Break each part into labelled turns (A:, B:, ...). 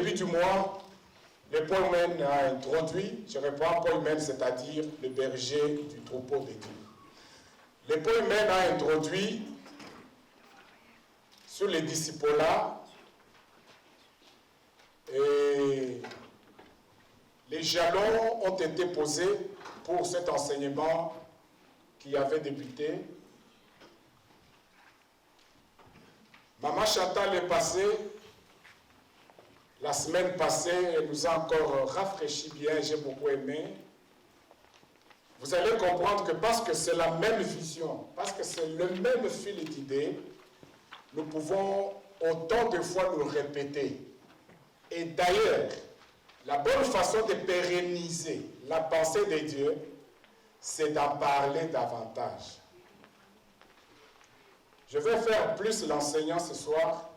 A: début du mois, le Poimen a introduit, je reprends Poimen, c'est-à-dire le berger du troupeau de Dieu. Le Poimen a introduit sur les disciples-là et les jalons ont été posés pour cet enseignement qui avait débuté. Maman Chantal est passée, la semaine passée, elle nous a encore rafraîchi bien, j'ai beaucoup aimé. Vous allez comprendre que parce que c'est la même vision, parce que c'est le même fil d'idées, nous pouvons autant de fois nous répéter. Et d'ailleurs, la bonne façon de pérenniser la pensée de Dieu, c'est d'en parler davantage. Je vais faire plus l'enseignant ce soir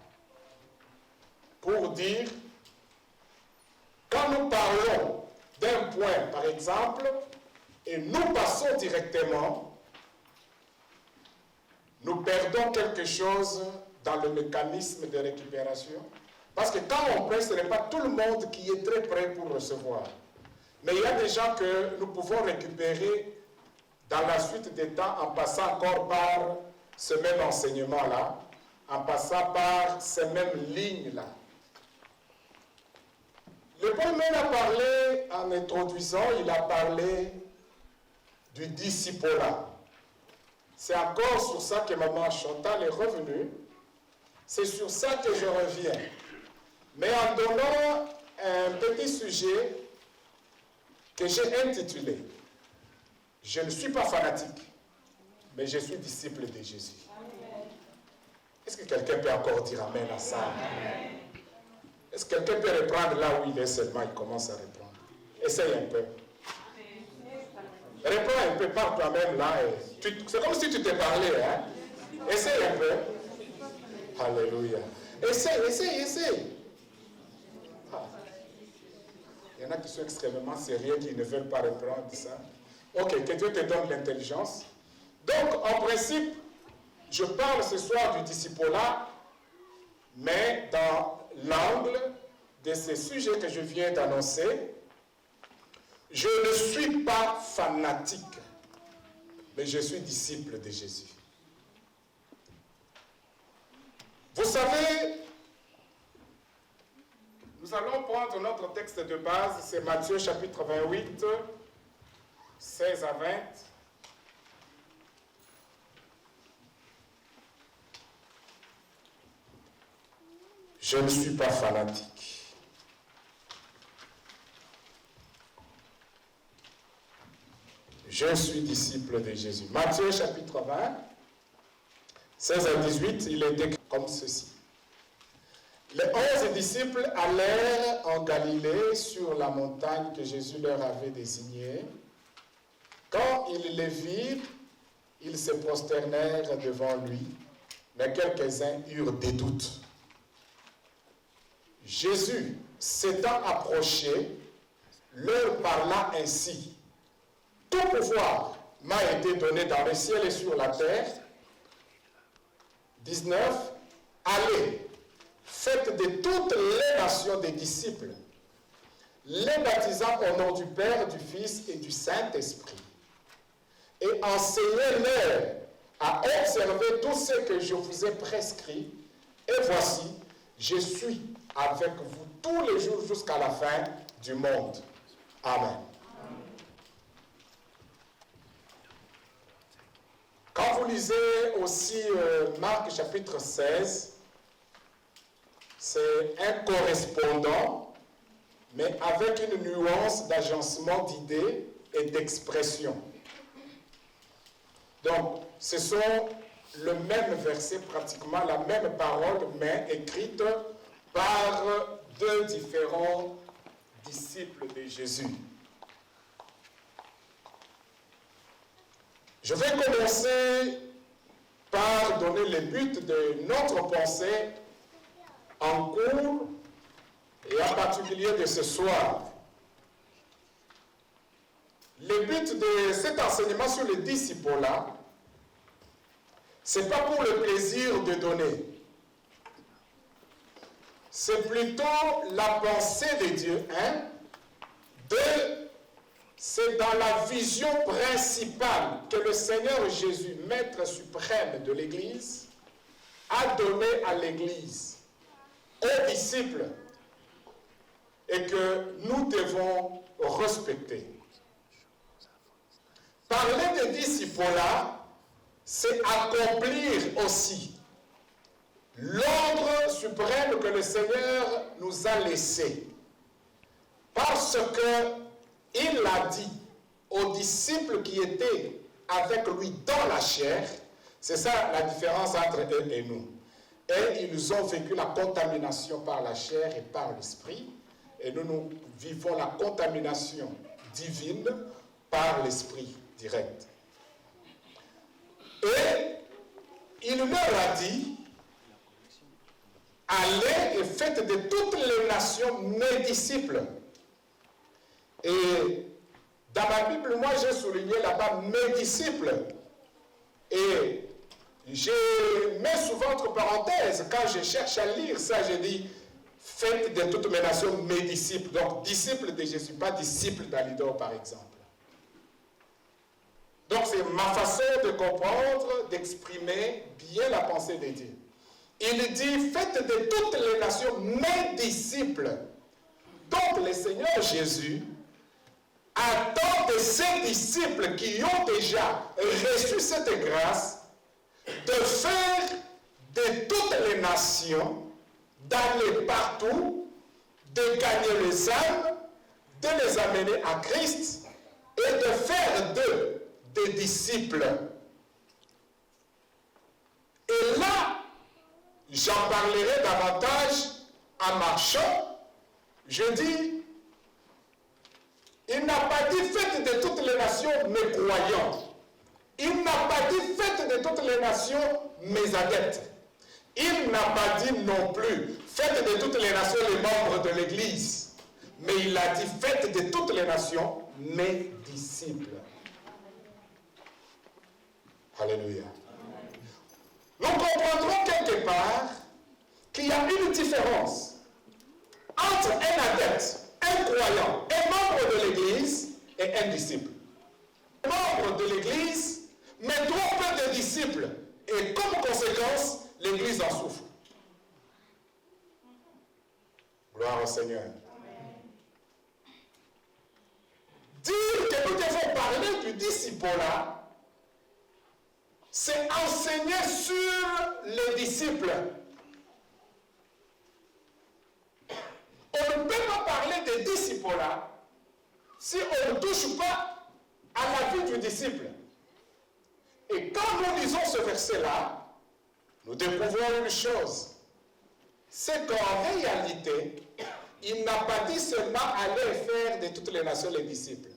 A: pour dire, quand nous parlons d'un point, par exemple, et nous passons directement, nous perdons quelque chose dans le mécanisme de récupération. Parce que quand on prêche, ce n'est pas tout le monde qui est très prêt pour recevoir. Mais il y a des gens que nous pouvons récupérer dans la suite des temps en passant encore par ce même enseignement-là, en passant par ces mêmes lignes-là. Le Poimen a parlé, en introduisant, il a parlé du discipolat. C'est encore sur ça que Maman Chantal est revenue. C'est sur ça que je reviens. Mais en donnant un petit sujet que j'ai intitulé « Je ne suis pas fanatique, mais je suis disciple de Jésus ». Est-ce que quelqu'un peut encore dire Amen à ça? Est-ce que quelqu'un peut reprendre là où il est seulement, il commence à répondre? Essaye un peu. Réponds un peu par toi-même là. C'est comme si tu te parlais. Hein? Essaye un peu. Alléluia. Essaye. Ah. Il y en a qui sont extrêmement sérieux, qui ne veulent pas reprendre ça. Ok, que Dieu te donne l'intelligence. Donc, en principe, je parle ce soir du discipolat, mais dans l'angle de ces sujets que je viens d'annoncer. Je ne suis pas fanatique, mais je suis disciple de Jésus. Vous savez, nous allons prendre notre texte de base, c'est Matthieu chapitre 28, 16 à 20. Je ne suis pas fanatique. Je suis disciple de Jésus. Matthieu chapitre 20, 16 à 18, il est écrit comme ceci. Les 11 disciples allèrent en Galilée sur la montagne que Jésus leur avait désignée. Quand ils les virent, ils se prosternèrent devant lui, mais quelques-uns eurent des doutes. Jésus, s'étant approché, leur parla ainsi. Tout pouvoir m'a été donné dans le ciel et sur la terre. 19. Allez, faites de toutes les nations des disciples, les baptisant au nom du Père, du Fils et du Saint-Esprit, et enseignez-leur à observer tout ce que je vous ai prescrit. Et voici, je suis avec vous tous les jours jusqu'à la fin du monde. Amen. Quand vous lisez aussi Marc chapitre 16, c'est un correspondant, mais avec une nuance d'agencement d'idées et d'expression. Donc, ce sont le même verset, pratiquement la même parole, mais écrite par deux différents disciples de Jésus. Je vais commencer par donner le but de notre pensée en cours et en particulier de ce soir. Le but de cet enseignement sur le discipolat, ce n'est pas pour le plaisir de donner. c'est plutôt la pensée de Dieu. 1. 2. C'est dans la vision principale que le Seigneur Jésus, maître suprême de l'Église, a donné à l'Église, aux disciples, et que nous devons respecter. Parler de disciple-là, c'est accomplir aussi l'ordre suprême que le Seigneur nous a laissé. Parce qu'il a dit aux disciples qui étaient avec lui dans la chair, c'est ça la différence entre eux et nous. Et ils ont vécu la contamination par la chair et par l'esprit, et nous vivons la contamination divine par l'esprit direct. Et il leur a dit, allez et faites de toutes les nations mes disciples. Et dans ma Bible, moi j'ai souligné là-bas mes disciples. Et je mets souvent entre parenthèses, quand je cherche à lire ça, je dis, faites de toutes mes nations mes disciples. Donc, disciples de Jésus, pas disciples d'Alidor, par exemple. Donc, c'est ma façon de comprendre, d'exprimer bien la pensée de Dieu. Il dit, faites de toutes les nations mes disciples. Donc, le Seigneur Jésus attend de ses disciples qui ont déjà reçu cette grâce de faire de toutes les nations, d'aller partout, de gagner les âmes, de les amener à Christ et de faire d'eux des disciples. Et là, j'en parlerai davantage en marchant. Je dis, il n'a pas dit faites de toutes les nations mes croyants. Il n'a pas dit faites de toutes les nations mes adeptes. Il n'a pas dit non plus faites de toutes les nations les membres de l'Église. Mais il a dit faites de toutes les nations mes disciples. Alléluia. Nous comprendrons quelque part qu'il y a une différence entre un adepte, un croyant, un membre de l'Église et un disciple. Un membre de l'Église, mais trop peu de disciples. Et comme conséquence, l'Église en souffre. Gloire au Seigneur. Dire que nous devons parler du disciple-là, c'est enseigner sur les disciples. On ne peut pas parler des disciples-là si on ne touche pas à la vie du disciple. Et quand nous lisons ce verset-là, nous découvrons une chose. C'est qu'en réalité, il n'a pas dit seulement aller faire de toutes les nations les disciples.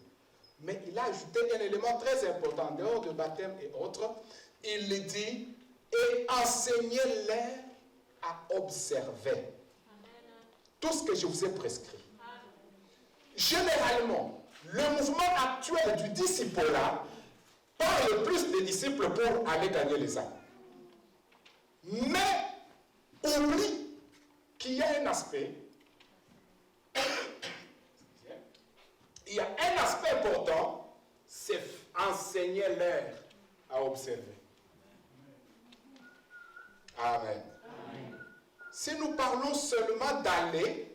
A: Mais il a ajouté un élément très important, dehors de baptême et autres. Il dit, et enseignez-les à observer tout ce que je vous ai prescrit. Généralement, le mouvement actuel du disciple-là parle plus des disciples pour aller gagner les âmes. Mais oublie qu'il y a un aspect, il y a un aspect important, c'est enseigner-leur à observer. Amen. Amen. Si nous parlons seulement d'aller,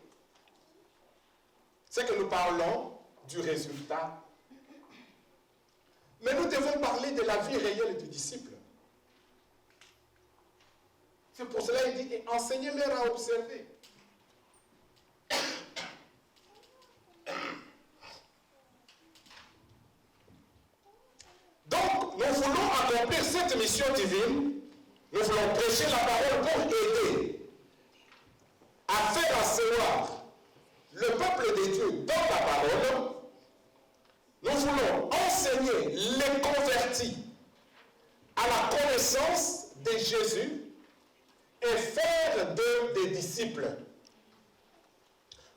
A: c'est que nous parlons du résultat. Mais nous devons parler de la vie réelle du disciple. C'est pour cela qu'il dit, enseignez-leur à observer. Donc, nous voulons accomplir cette mission divine. Nous voulons prêcher la parole pour aider à faire asseoir le peuple de Dieu dans la parole. Nous voulons enseigner les convertis à la connaissance de Jésus et faire d'eux des disciples.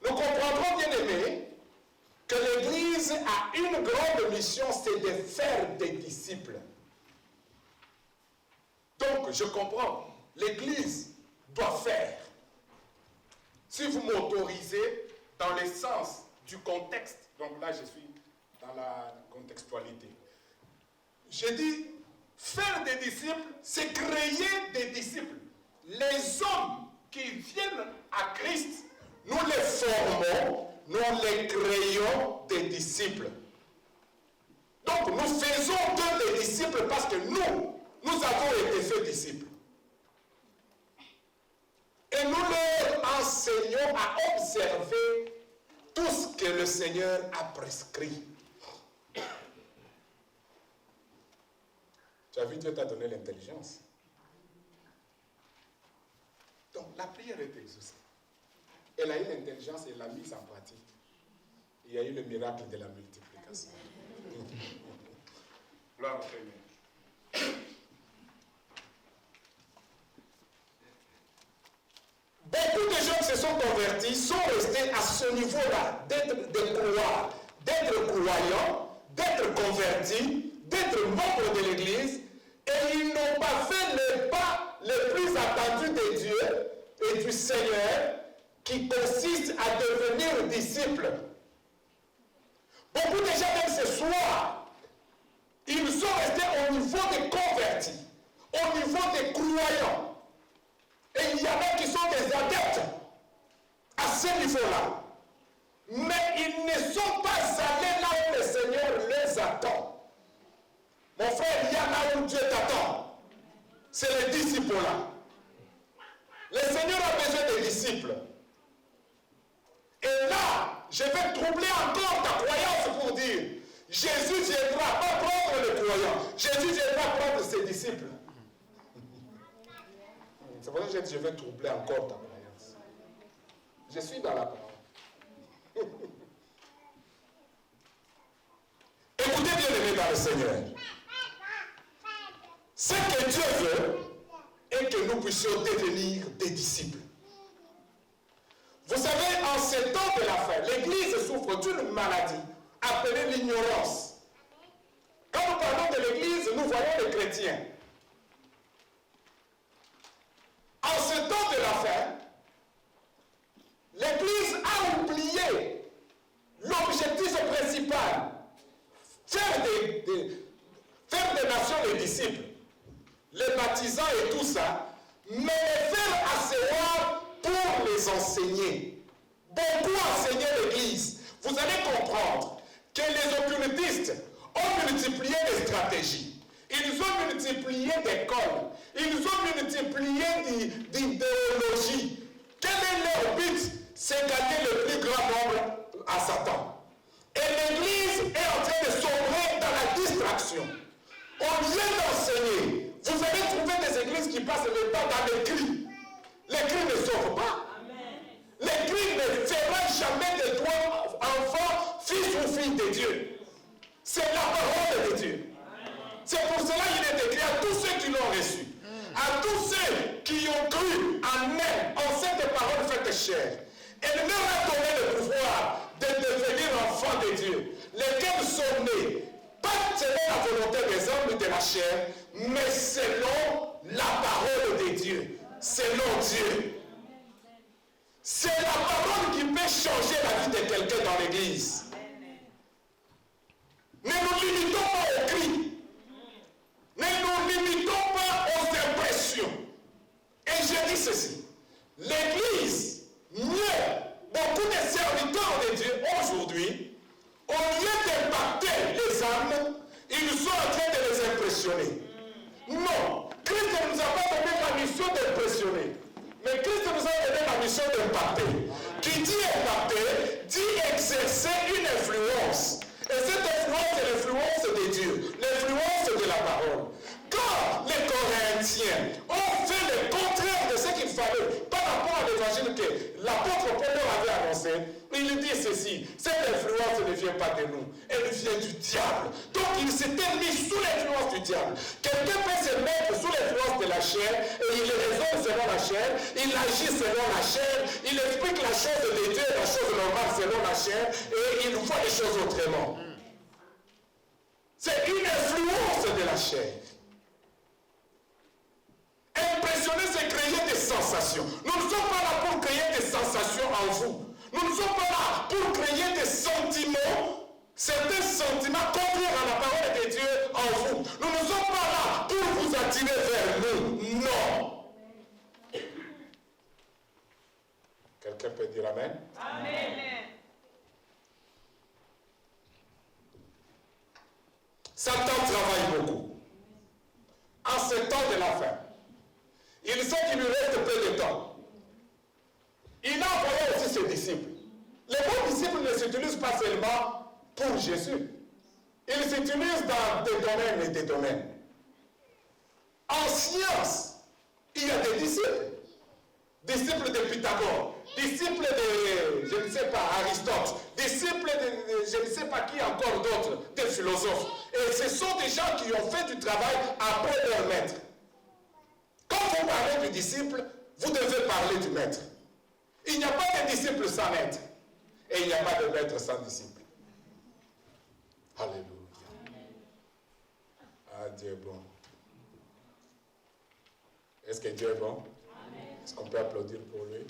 A: Nous comprendrons, bien aimés, que l'Église a une grande mission, c'est de faire des disciples. Donc, je comprends, l'Église doit faire. Si vous m'autorisez dans le sens du contexte, donc là je suis dans la contextualité. J'ai dit, faire des disciples, c'est créer des disciples. Les hommes qui viennent à Christ, nous les formons, nous les créons des disciples. Donc nous faisons d'eux des disciples parce que nous avons été faits disciples. Et nous leur enseignons à observer tout ce que le Seigneur a prescrit. Tu as vu, Dieu t'a donné l'intelligence. Donc la prière est exaucée. Elle a eu l'intelligence et l'a mise en pratique. Il y a eu le miracle de la multiplication. Gloire au Seigneur. Beaucoup de gens qui se sont convertis sont restés à ce niveau-là, d'être croyants, d'être convertis, d'être membres de l'Église, et ils n'ont pas fait le pas le plus attendu de Dieu et du Seigneur, qui consiste à devenir disciples. Beaucoup de gens, même ce soir, ils sont restés au niveau des convertis, au niveau des croyants. Et il y en a qui sont des adeptes à ce niveau-là. Mais ils ne sont pas allés là où le Seigneur les attend. Mon frère, il y a là où Dieu t'attend. C'est les disciples-là. Le Seigneur a besoin des disciples. Et là, je vais troubler encore ta croyance pour dire, Jésus viendra pas prendre les croyants. Jésus viendra prendre ses disciples. C'est pour ça que je dis, je vais troubler encore ta croyance. Je suis dans la parole. Écoutez bien aimé dans le Seigneur. Ce que Dieu veut est que nous puissions devenir des disciples. Vous savez, en ces temps de la fin, l'Église souffre d'une maladie appelée l'ignorance. Quand nous parlons de l'Église, nous voyons les chrétiens. En ce temps de la fin, l'Église a oublié l'objectif principal, faire des nations les disciples, les baptisants et tout ça, mais les faire asseoir pour les enseigner. Beaucoup enseigné l'Église. Vous allez comprendre que les occultistes ont multiplié des stratégies. Ils ont multiplié d'écoles. Ils ont multiplié d'idéologies. Quel est leur but? C'est gagner le plus grand nombre à Satan. Et l'Église est en train de sombrer dans la distraction. Au lieu d'enseigner, vous allez trouver des églises qui passent le temps dans les cris. Les cris ne sauvent pas. Les cris ne feront jamais de toi enfant, fils ou fille de Dieu. C'est la parole de Dieu. C'est pour cela qu'il est écrit à tous ceux qui l'ont reçu, à tous ceux qui ont cru en elle, en cette parole faite chair. Elle leur a donné le pouvoir de devenir enfants de Dieu, lesquels sont nés, pas selon la volonté des hommes ou de la chair, mais selon la parole de Dieu, selon Dieu. C'est la parole qui peut changer la vie de quelqu'un dans l'église. Ne nous limitons pas aux cris. Ne nous limitons pas aux impressions. Et je dis ceci. L'église, beaucoup de serviteurs de Dieu aujourd'hui, au lieu d'impacter les âmes, ils sont en train de les impressionner. Non, Christ ne nous a pas donné la mission d'impressionner. Mais Christ nous a donné la mission d'impacter. Qui dit impacter, dit exercer une influence. Et cette influence est l'influence de Dieu, l'influence de la parole. Quand les Corinthiens ont fait le contraire de ce qu'il fallait par rapport à l'évangile que l'apôtre Paul leur avait annoncé, il dit ceci, cette influence ne vient pas de nous, elle vient du diable. Donc il s'était mis sous l'influence du diable. Quelqu'un peut se mettre sous l'influence de la chair et il raisonne selon la chair, il agit selon la chair, il explique la chose de Dieu et la chose normale selon la chair et il voit les choses autrement. C'est une influence de la chair. Impressionner, c'est créer des sensations. Nous ne sommes pas là pour créer des sensations. sensations en vous. Nous ne sommes pas là pour créer des sentiments, certains sentiments contraires à la parole de Dieu en vous. Nous ne sommes pas là pour vous attirer vers nous. Non. Quelqu'un peut dire Amen?
B: Amen.
A: Satan travaille beaucoup. En ce temps de la fin, il sait qu'il lui reste peu de temps. Il a envoyé aussi ses disciples. Les bons disciples ne s'utilisent pas seulement pour Jésus. Ils s'utilisent dans des domaines et des domaines. En science, il y a des disciples. Disciples de Pythagore, disciples de, je ne sais pas, Aristote, disciples de, je ne sais pas qui encore d'autres, des philosophes. Et ce sont des gens qui ont fait du travail après leur maître. Quand vous parlez du disciple, vous devez parler du maître. Il n'y a pas de disciple sans maître. Et il n'y a pas de maître sans disciple. Alléluia. Ah, Dieu est bon. Est-ce que Dieu est bon? Est-ce qu'on peut applaudir pour lui?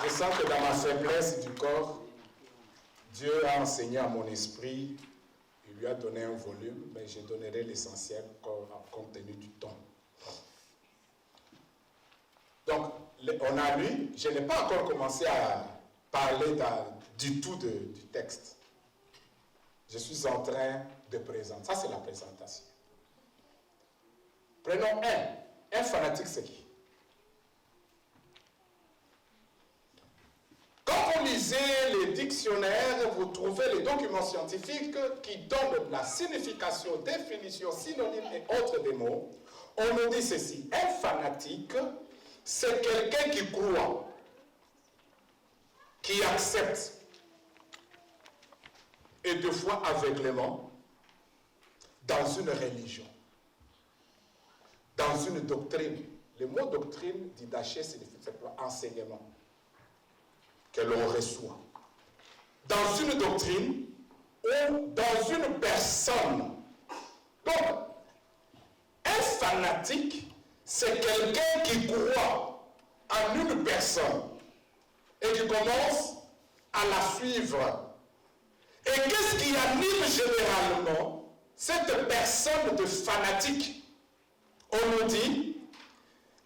A: Je sens que dans ma faiblesse du corps, Dieu a enseigné à mon esprit, il lui a donné un volume, mais je donnerai l'essentiel compte tenu du temps. Donc, on a lu, je n'ai pas encore commencé à parler du tout du texte. Je suis en train de présenter. Ça, c'est la présentation. Prenons un fanatique, c'est qui? Quand vous lisez les dictionnaires, vous trouvez les documents scientifiques qui donnent la signification, définition, synonyme et autres des mots. On nous dit ceci: un fanatique, c'est quelqu'un qui croit, qui accepte, et de foi aveuglément, dans une religion, dans une doctrine. Le mot doctrine d'Idaché signifie simplement enseignement que l'on reçoit. Dans une doctrine ou dans une personne. Donc, un fanatique, c'est quelqu'un qui croit en une personne et qui commence à la suivre. Et qu'est-ce qui anime généralement cette personne de fanatique? On nous dit,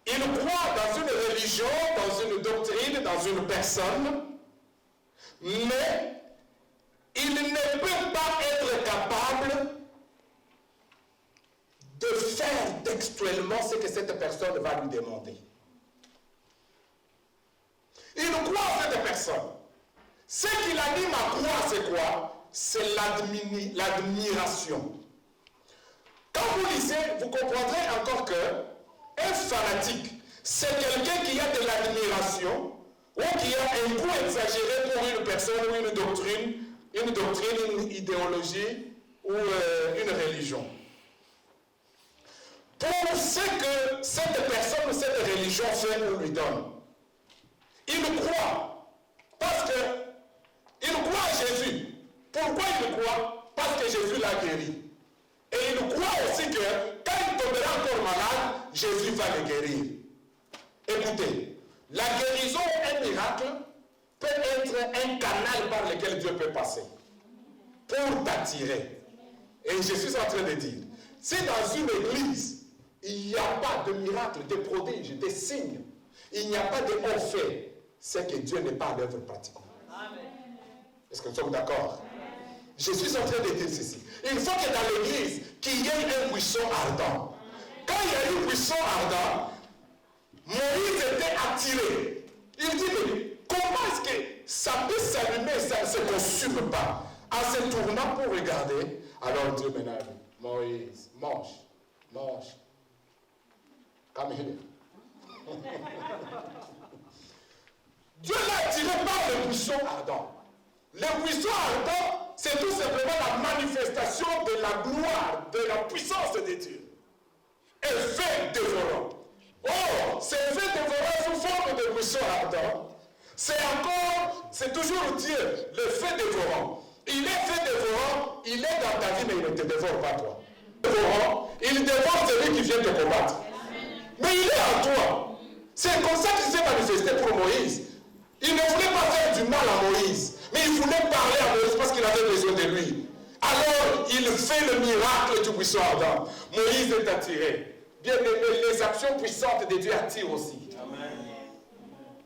A: il croit dans une religion, dans une doctrine, dans une personne, mais il ne peut pas être capable de faire textuellement ce que cette personne va lui demander. Il croit en cette personne. Ce qui l'anime à croire, c'est quoi? C'est l'admiration. Quand vous lisez, vous comprendrez encore que un fanatique, c'est quelqu'un qui a de l'admiration ou qui a un goût exagéré pour une personne ou une doctrine, une idéologie ou une religion. Pour ce que cette personne ou cette religion fait ou lui donne. Il croit parce qu'il croit à Jésus. Pourquoi il croit? Parce que Jésus l'a guéri. Et il croit aussi que quand il tombera encore malade, Jésus va le guérir. Écoutez, la guérison, un miracle, peut être un canal par lequel Dieu peut passer pour t'attirer. Et je suis en train de dire, si dans une église, il n'y a pas de miracle, de prodiges, de signes, il n'y a pas de hauts faits, c'est que Dieu n'est pas à l'œuvre pratiquement. Est-ce que nous sommes d'accord? Je suis en train de dire ceci. Il faut que dans l'église, qu'il y ait un buisson ardent. Quand il y a un buisson ardent, Moïse était attiré. Il dit, mais comment est-ce que ça peut s'allumer et ça ne se consume pas? En se tournant pour regarder, alors Dieu me dit, Moïse, mange. Come here. Dieu l'a attiré par le buisson ardent. Le buisson ardent, c'est tout simplement la manifestation de la gloire, de la puissance de Dieu. Effet dévorant. Oh, c'est effet dévorant sous forme de buisson ardent. C'est toujours Dieu, le fait dévorant. Il est fait dévorant, il est dans ta vie, mais il ne te dévore pas toi. Dévorant, il dévore celui qui vient te combattre. Mais il est en toi. C'est comme ça qu'il s'est manifesté pour Moïse. Il ne voulait pas faire du mal à Moïse, mais il voulait parler à Moïse parce qu'il avait besoin de lui. Alors, il fait le miracle du buisson ardent. Moïse est attiré. Bien aimé, les actions puissantes de Dieu attirent aussi. Amen.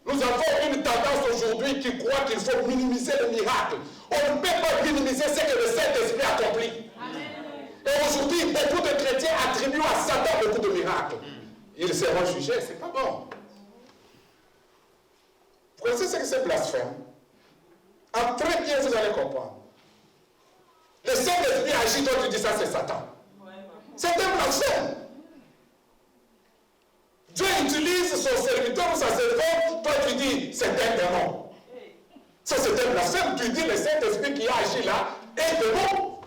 A: Nous avons une tendance aujourd'hui qui croit qu'il faut minimiser le miracle. On ne peut pas minimiser ce que le Saint-Esprit accomplit. Amen. Et aujourd'hui, beaucoup de chrétiens attribuent à Satan beaucoup de miracles. Ils seront jugés, c'est pas bon. Vous connaissez ce que c'est blasphème? Très bien, vous allez comprendre. Le Saint-Esprit agit, toi tu dis ça, c'est Satan. C'est un blasphème. Dieu utilise son serviteur ou sa servante, toi tu dis, c'est un démon. Ça, c'est un blasphème. Tu dis, le Saint-Esprit qui a agi là est démon.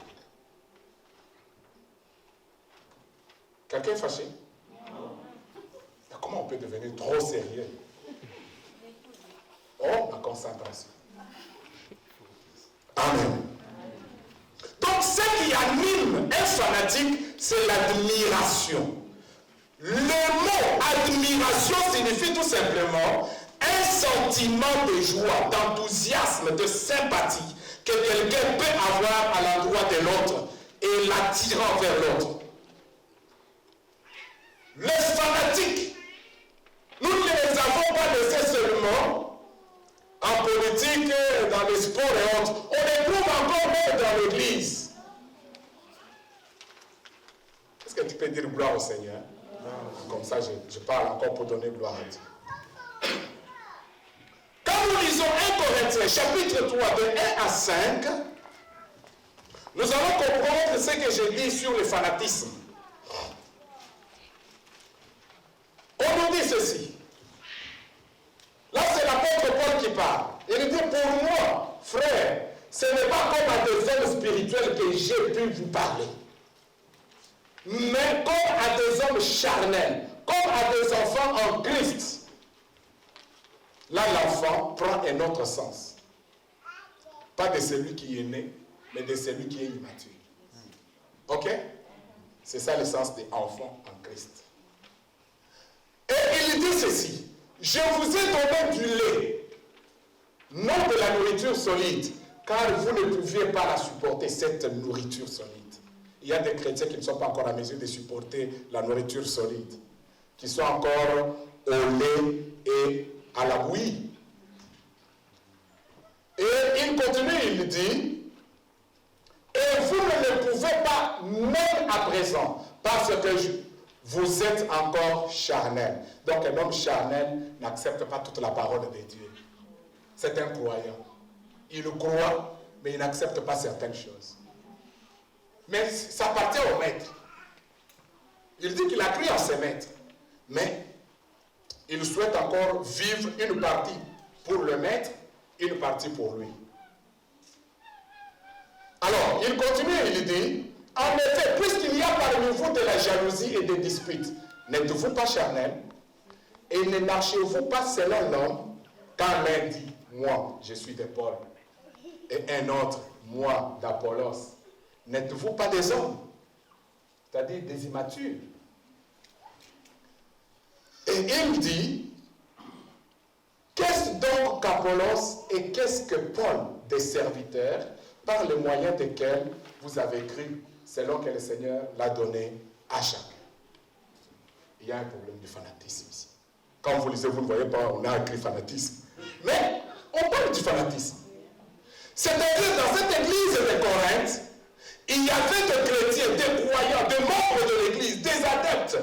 A: Quelqu'un est fâché? Mais comment on peut devenir trop sérieux? Oh, la concentration. Amen. Donc, ce qui anime un fanatique, c'est l'admiration. Le mot admiration signifie tout simplement un sentiment de joie, d'enthousiasme, de sympathie que quelqu'un peut avoir à l'endroit de l'autre et l'attirant vers l'autre. Les fanatiques, nous ne les avons pas laissés seulement en politique, dans les sports et autres. On les trouve encore même dans l'église. Est-ce que tu peux dire gloire au Seigneur? Comme ça, je parle encore pour donner gloire à Dieu. Quand nous lisons 1 Corinthiens, chapitre 3, de 1 à 5, nous allons comprendre ce que j'ai dit sur le fanatisme. On nous dit ceci. Là, c'est l'apôtre Paul qui parle. Il dit, pour moi, frère, ce n'est pas comme à des hommes spirituels que j'ai pu vous parler, mais comme à des hommes charnels, comme à des enfants en Christ. Là, l'enfant prend un autre sens. Pas de celui qui est né, mais de celui qui est immature. Ok? C'est ça le sens des enfants en Christ. Et il dit ceci. Je vous ai donné du lait, non de la nourriture solide, car vous ne pouviez pas la supporter, cette nourriture solide. Il y a des chrétiens qui ne sont pas encore à mesure de supporter la nourriture solide, qui sont encore au lait et à la bouillie. Et il continue, il dit, et vous ne le pouvez pas même à présent, parce que vous êtes encore charnel. Donc un homme charnel n'accepte pas toute la parole de Dieu. C'est un croyant. Il croit, mais il n'accepte pas certaines choses. Mais ça appartient au maître. Il dit qu'il a cru en ses maîtres. Mais il souhaite encore vivre une partie pour le maître, une partie pour lui. Alors, il continue, il dit, en effet, puisqu'il y a parmi vous de la jalousie et des disputes, n'êtes-vous pas charnel? Et ne marchez-vous pas selon l'homme, quand l'un dit, moi, je suis de Paul, et un autre, moi, d'Apollos. N'êtes-vous pas des hommes? C'est-à-dire des immatures. Et il dit, qu'est-ce donc qu'Apollos et qu'est-ce que Paul, des serviteurs, par le moyen desquels vous avez cru, selon que le Seigneur l'a donné à chacun? Il y a un problème de fanatisme ici. Quand vous lisez, vous ne voyez pas, on a écrit fanatisme. Mais on parle du fanatisme. C'est-à-dire, dans cette église de Corinthe, il y avait des chrétiens, des croyants, des membres de l'église, des adeptes,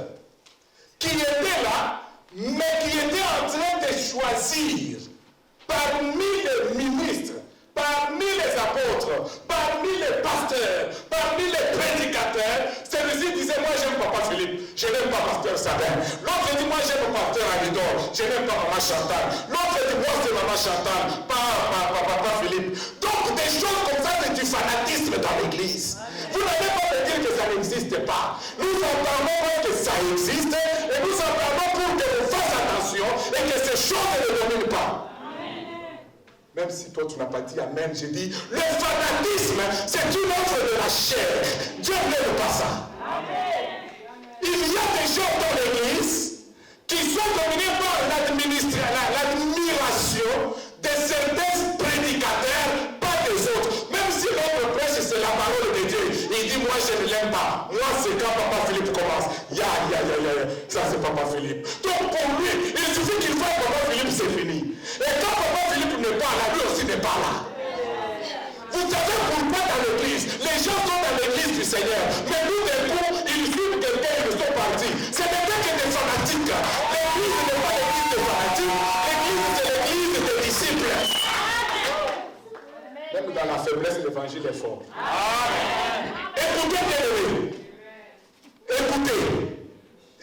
A: qui étaient là, mais qui étaient en train de choisir parmi les ministres, parmi les apôtres, parmi les pasteurs, parmi les prédicateurs. Celui-ci disait, moi j'aime Papa Philippe, je n'aime pas Pasteur Sabin. L'autre dit, moi j'aime Pasteur Alidor, je n'aime pas Maman Chantal. L'autre dit, moi c'est Maman Chantal, pas Papa Philippe. Donc des choses comme ça, c'est du fanatisme dans l'église. Vous n'avez pas à dire que ça n'existe pas. Nous entendons que ça existe et nous entendons pour que vous fassiez attention et que ces choses ne dominent pas. Même si toi tu n'as pas dit Amen, j'ai dit, le fanatisme, c'est une œuvre de la chair. Dieu n'aime pas ça. Amen. Il y a des gens dans l'église, face. Ça c'est Papa Philippe. Donc pour lui, il suffit qu'il voit Papa Philippe, c'est fini. Et quand Papa Philippe n'est pas là, lui aussi n'est pas là. Vous savez pourquoi dans l'église, les gens sont dans l'église du Seigneur, mais nous d'un coup, ils suivent quelqu'un et ils sont partis. Ce n'est pas que des fanatiques. L'église n'est pas l'église des fanatiques. L'église c'est l'église des disciples. Même dans la faiblesse, l'évangile est fort. Amen. Écoutez bien aimés. Écoutez.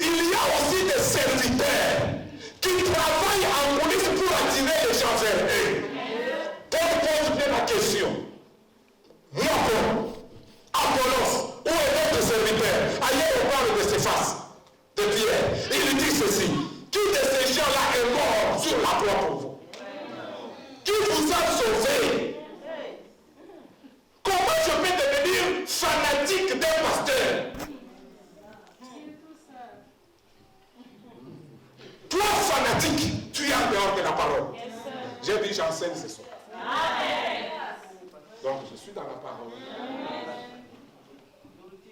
A: Il y a aussi des serviteurs qui travaillent en police pour attirer les gens vers eux. Pose bien la question. Moi, Apollos, où est notre serviteur? Ailleurs, on parle de Céphas, de Pierre. Il dit ceci. Qui de ces gens-là est mort sur la croix pour vous? Qui vous a sauvé? Comment je peux devenir fanatique d'un pasteur? Toi, fanatique, tu es en dehors de la parole. J'ai dit, j'enseigne ce soir. Donc, je suis dans la parole.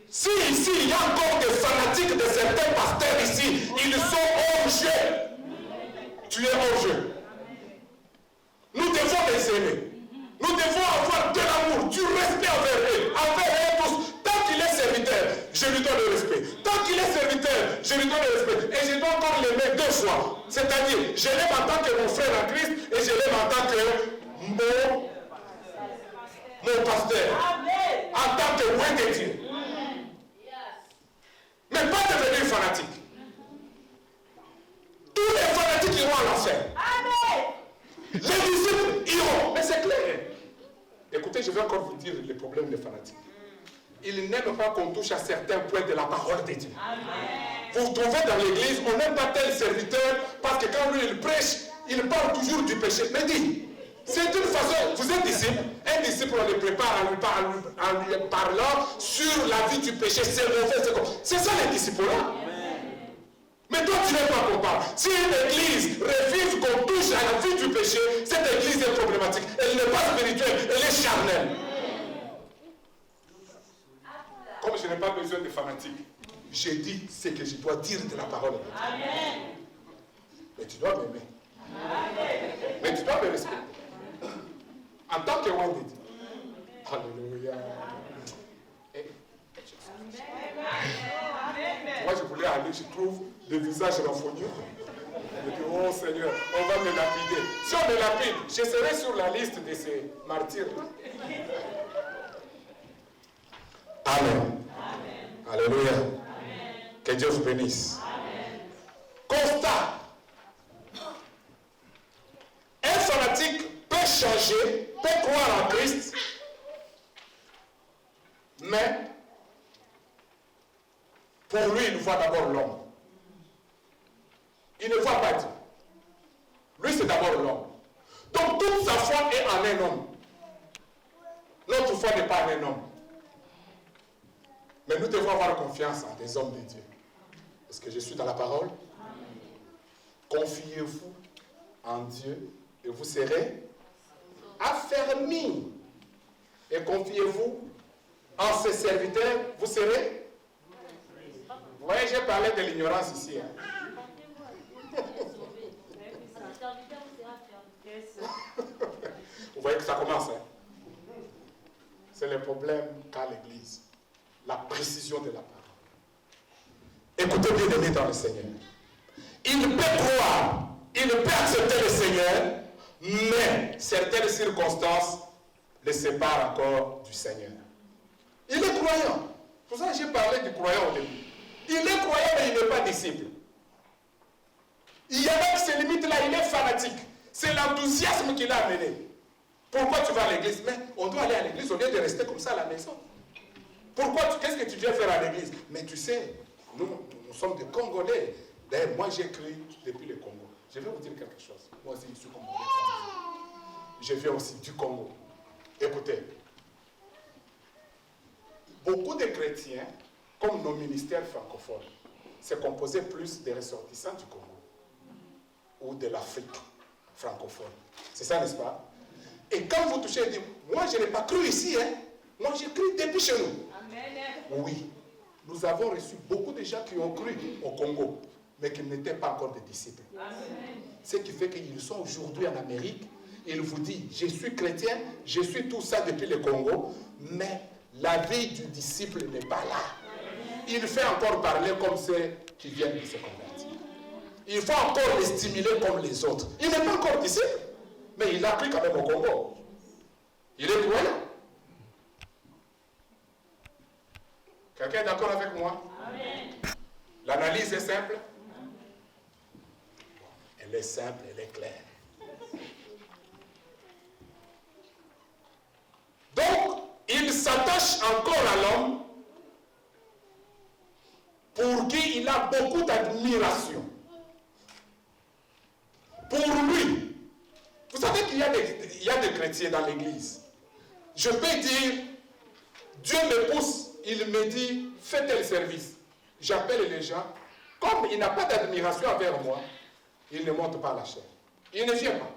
A: Si ici, il y a encore des fanatiques de certains pasteurs ici, ils sont hors jeu. Tu es hors jeu. Nous devons les aimer. Nous devons avoir de l'amour, du respect envers eux tous. Tant qu'il est serviteur, je lui donne le respect. Tant qu'il est serviteur, je lui donne le respect. Et je dois encore l'aimer 2 fois. C'est-à-dire, je l'aime en tant que mon frère en Christ et je l'aime en tant que mon pasteur. En tant que loin de Dieu. Mais pas devenir fanatique. Tous les fanatiques iront à l'enfer. Les disciples iront. Mais c'est clair. Écoutez, je vais encore vous dire les problèmes des fanatiques. Ils n'aiment pas qu'on touche à certains points de la parole de Dieu. Vous trouvez dans l'église, on n'aime pas tel serviteur parce que quand lui il prêche, il parle toujours du péché. Mais dis, c'est une façon, vous êtes disciple, un disciple on le prépare en lui parlant sur la vie du péché, c'est mauvais, c'est ça les disciples là. Mais toi tu n'aimes pas qu'on parle. Si une église refuse qu'on touche à la vie du péché, cette église est problématique. Elle n'est pas spirituelle, elle est charnelle. Comme je n'ai pas besoin de fanatiques, j'ai dit ce que je dois dire de la parole de Dieu. Mais tu dois m'aimer. Mais tu dois me respecter. En tant que roi de Dieu. Alléluia. Moi je voulais aller, je trouve le visage renfogné. Je dis, oh Seigneur, on va me lapider. Si on me lapide, je serai sur la liste de ces martyrs-là. Amen. Alléluia. Que Dieu vous bénisse. Constat. Un fanatique peut changer, peut croire en Christ, mais pour lui, il voit d'abord l'homme. Il ne voit pas Dieu. Lui, c'est d'abord l'homme. Donc, toute sa foi est en un homme. Notre foi n'est pas en un homme. Mais nous devons avoir confiance en des hommes de Dieu. Est-ce que je suis dans la parole? Confiez-vous en Dieu et vous serez affermis. Et confiez-vous en ses serviteurs, vous serez. Vous voyez, j'ai parlé de l'ignorance ici. Vous voyez que ça commence. C'est le problème qu'a l'Église. La précision de la parole. Écoutez bien aimé dans le Seigneur. Il peut croire, il peut accepter le Seigneur, mais certaines circonstances le séparent encore du Seigneur. Il est croyant. C'est pour ça que j'ai parlé du croyant au début. Il est croyant, mais il n'est pas disciple. Il y a même ces limites-là, il est fanatique. C'est l'enthousiasme qui l'a amené. Pourquoi tu vas à l'église? Mais on doit aller à l'église au lieu de rester comme ça à la maison. Pourquoi qu'est-ce que tu viens faire à l'église? Mais tu sais, nous sommes des Congolais. D'ailleurs, moi j'écris depuis le Congo. Je vais vous dire quelque chose. Moi aussi, je suis Congolais. Je viens aussi du Congo. Écoutez, beaucoup de chrétiens, comme nos ministères francophones, c'est composé plus des ressortissants du Congo ou de l'Afrique francophone. C'est ça, n'est-ce pas? Et quand vous touchez, vous dites, moi je n'ai pas cru ici, hein? Moi j'ai cru depuis chez nous. Amen. Oui, Nous avons reçu beaucoup de gens qui ont cru au Congo, mais qui n'étaient pas encore des disciples. Ce qui fait qu'ils sont aujourd'hui en Amérique. Il vous dit, je suis chrétien, je suis tout ça depuis le Congo, mais la vie du disciple n'est pas là. Il fait encore parler comme ceux qui viennent de se convertir. Il faut encore les stimuler comme les autres. Il n'est pas encore disciple, mais il a pris quand même au Congo. Il est croyant. Quelqu'un est d'accord avec moi? Amen. L'analyse est simple? Elle est simple, elle est claire. Donc, il s'attache encore à l'homme pour qui il a beaucoup d'admiration. Pour lui, vous savez qu'il y a des chrétiens dans l'église. Je peux dire, Dieu me pousse, il me dit, fais tel service. J'appelle les gens. Comme il n'a pas d'admiration envers moi, il ne monte pas la chair. Il ne vient pas.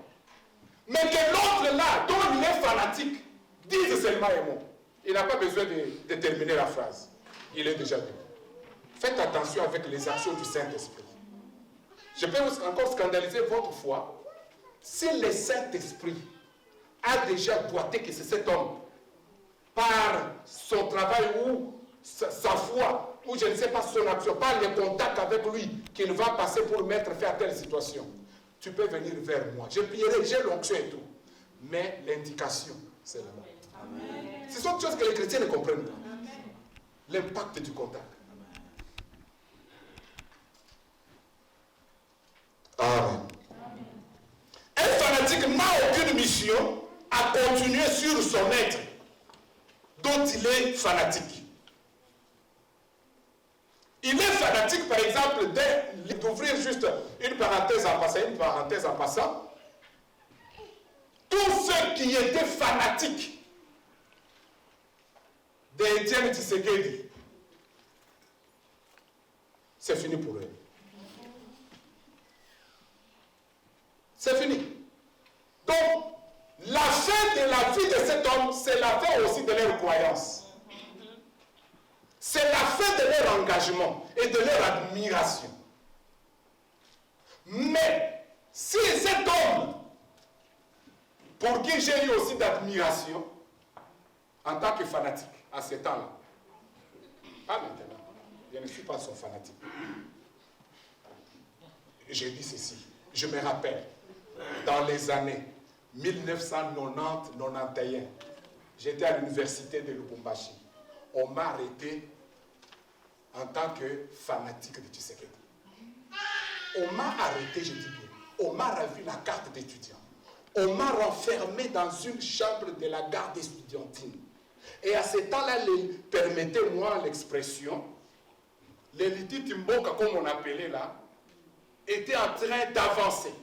A: Mais que l'autre là, dont il est fanatique, dise seulement un mot. Il n'a pas besoin de terminer la phrase. Il est déjà debout. Faites attention avec les actions du Saint-Esprit. Je peux encore scandaliser votre foi. Si le Saint-Esprit a déjà boité que c'est cet homme, par son travail ou sa foi, ou je ne sais pas son action, par les contacts avec lui, qu'il va passer pour mettre fin à telle situation, tu peux venir vers moi. Je prierai, j'ai l'onction et tout. Mais l'indication, c'est la mort. Ce sont des choses que les chrétiens ne comprennent pas. L'impact du contact. Amen. Un fanatique n'a aucune mission à continuer sur son être dont il est fanatique. Il est fanatique, par exemple, d'ouvrir juste une parenthèse en passant. Tous ceux qui étaient fanatiques d'Étienne Tshisekedi, c'est fini pour eux. C'est fini. Donc, la fin de la vie de cet homme, c'est la fin aussi de leur croyance. C'est la fin de leur engagement et de leur admiration. Mais, si cet homme, pour qui j'ai eu aussi d'admiration, en tant que fanatique, à ce temps-là, pas maintenant, je ne suis pas son fanatique. J'ai dit ceci, je me rappelle, dans les années 1990-91, j'étais à l'université de Lubumbashi. On m'a arrêté en tant que fanatique de Tshisekedi. On m'a arrêté, je dis bien. On m'a ravi la carte d'étudiant. On m'a renfermé dans une chambre de la garde estudiantine. Et à ce temps-là, permettez-moi l'expression, les Lititi Mboka, comme on appelait là, étaient en train d'avancer.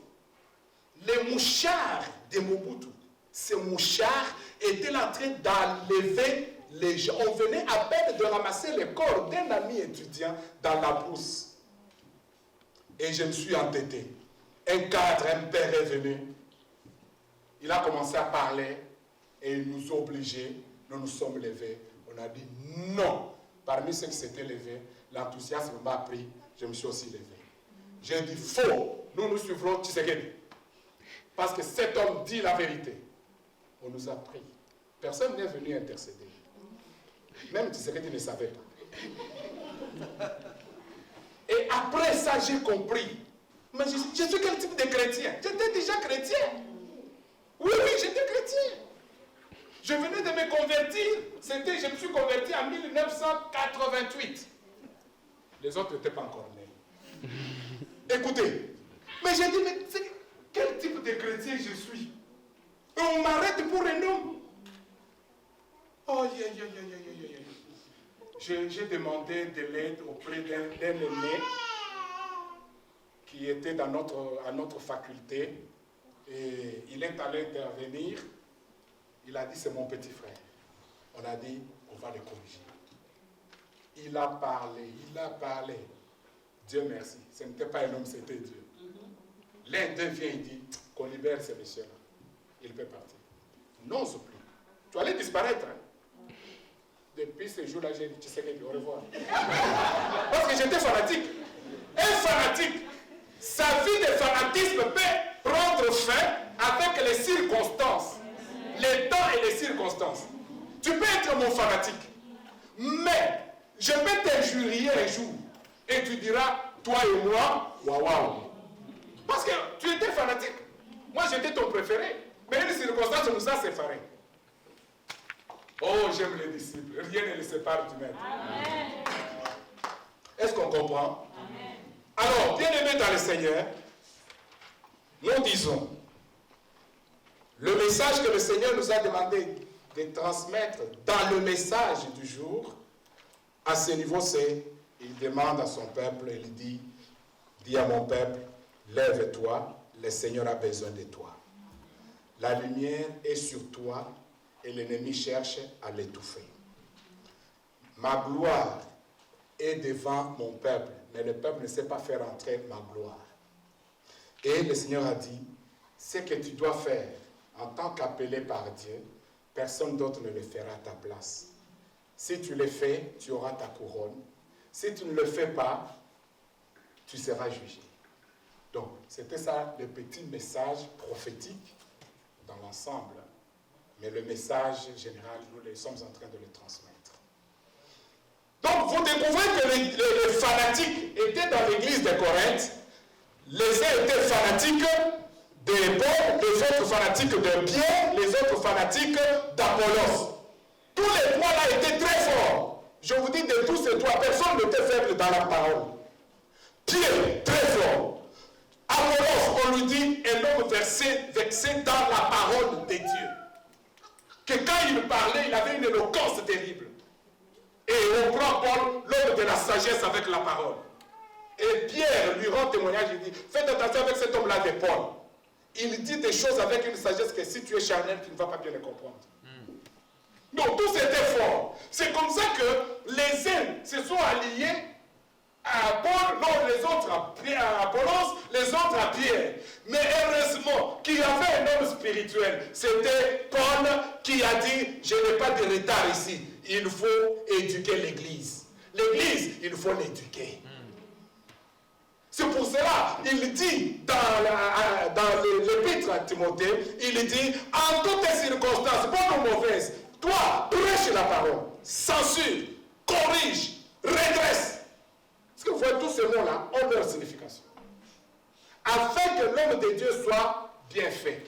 A: Les mouchards de Mobutu, ces mouchards étaient en train d'enlever les gens. On venait à peine de ramasser le corps d'un ami étudiant dans la brousse. Et je me suis entêté. Un cadre, un père est venu. Il a commencé à parler et il nous a obligés. Nous nous sommes levés. On a dit non. Parmi ceux qui s'étaient levés, l'enthousiasme m'a pris. Je me suis aussi levé. J'ai dit faux. Nous nous suivrons Tshisekedi. Parce que cet homme dit la vérité. On nous a pris. Personne n'est venu intercéder. Même Tshisekedi ne savait pas. Et après ça, j'ai compris. Mais je suis quel type de chrétien? J'étais déjà chrétien. Oui, j'étais chrétien. Je venais de me convertir. Je me suis converti en 1988. Les autres n'étaient pas encore nés. Écoutez, mais j'ai dit, mais quel type de chrétien je suis? Et on m'arrête pour un homme. Oh, J'ai demandé de l'aide auprès d'un aîné qui était à notre faculté. Et il est allé intervenir. Il a dit, c'est mon petit frère. On a dit, on va le corriger. Il a parlé. Dieu merci. Ce n'était pas un homme, c'était Dieu. L'un d'eux vient et dit, qu'on libère ces messieurs-là. Il peut partir. Non, plus. Tu allais disparaître. Hein? depuis ce jour-là, j'ai dit, tu sais, au revoir. Parce que j'étais fanatique. Un fanatique, sa vie de fanatisme peut prendre fin avec les circonstances. Les temps et les circonstances. Tu peux être mon fanatique. Mais, je peux t'injurier un jour. Et tu diras, toi et moi, waouh, waouh. Parce que tu étais fanatique. Moi, j'étais ton préféré. Mais une circonstance nous a séparés. Oh, j'aime les disciples. Rien ne les sépare du maître. Est-ce qu'on comprend? Amen. Alors, bien aimés dans le Seigneur, nous disons, le message que le Seigneur nous a demandé de transmettre dans le message du jour, à ce niveau, c'est, il demande à son peuple, il dit, dis à mon peuple, lève-toi, le Seigneur a besoin de toi. La lumière est sur toi et l'ennemi cherche à l'étouffer. Ma gloire est devant mon peuple, mais le peuple ne sait pas faire entrer ma gloire. Et le Seigneur a dit, ce que tu dois faire en tant qu'appelé par Dieu, personne d'autre ne le fera à ta place. Si tu le fais, tu auras ta couronne. Si tu ne le fais pas, tu seras jugé. Donc, c'était ça le petit message prophétique dans l'ensemble. Mais le message général, nous sommes en train de le transmettre. Donc, vous découvrez que les fanatiques étaient dans l'église de Corinthe. Les uns étaient fanatiques de Paul, les autres fanatiques de Pierre, les autres fanatiques d'Apollos. Tous les trois là étaient très forts. Je vous dis, de tous ces trois, personne n'était faible dans la parole. Pierre, très fort. Apollos, on lui dit, un homme vexé dans la parole de Dieu. Que quand il parlait, il avait une éloquence terrible. Et on prend Paul, l'homme de la sagesse avec la parole. Et Pierre lui rend témoignage, il dit, faites attention avec cet homme-là de Paul. Il dit des choses avec une sagesse que si tu es charnel, tu ne vas pas bien les comprendre. Donc tous étaient forts. C'est comme ça que les uns se sont alliés à Paul, non, les autres à Apollos, les autres à Pierre. Mais heureusement qu'il y avait un homme spirituel. C'était Paul qui a dit, je n'ai pas de retard ici. Il faut éduquer l'Église. L'Église, il faut l'éduquer. C'est pour cela, il dit dans l'épître à Timothée, il dit, en toutes les circonstances, bonnes ou mauvaises, toi, prêche la parole, censure, corrige, redresse. Est-ce que vous voyez tous ces mots-là ont leur signification? Afin que l'homme de Dieu soit bien fait.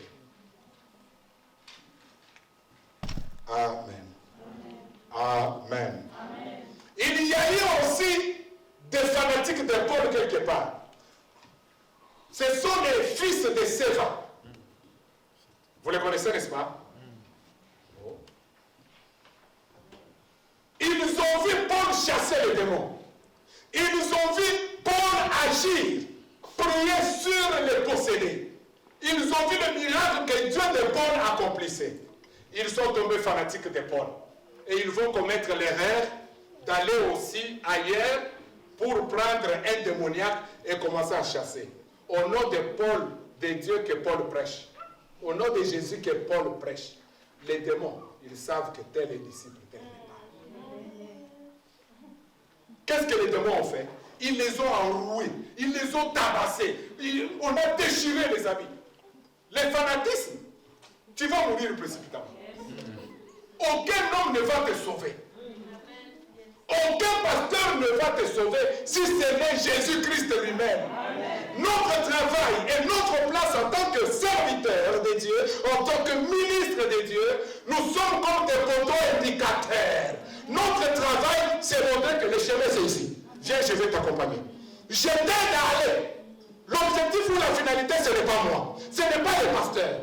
A: Amen. Amen. Amen. Il y a eu aussi des fanatiques de Paul quelque part. Ce sont les fils de Séva. Vous les connaissez, n'est-ce pas? Ils ont vu Paul chasser les démons. Ils ont vu Paul agir, prier sur les possédés. Ils ont vu le miracle que Dieu de Paul accomplissait. Ils sont tombés fanatiques de Paul. Et ils vont commettre l'erreur d'aller aussi ailleurs pour prendre un démoniaque et commencer à chasser. Au nom de Paul, de Dieu que Paul prêche. Au nom de Jésus que Paul prêche. Les démons, ils savent que tel est disciple, tel n'est pas. Qu'est-ce que les démons ont fait? Ils les ont enroués, ils les ont tabassés. On a déchiré les amis. Les fanatismes, tu vas mourir précipitamment. Aucun homme ne va te sauver. Aucun pasteur ne va te sauver si ce n'est Jésus-Christ lui-même. Notre travail et notre place en tant que serviteurs de Dieu, en tant que ministres de Dieu, nous sommes comme des poteaux indicateurs. Notre travail, c'est montrer que le chemin c'est ici. Viens, je vais t'accompagner. Je t'aide à aller. L'objectif ou la finalité, ce n'est pas moi. Ce n'est pas le pasteur.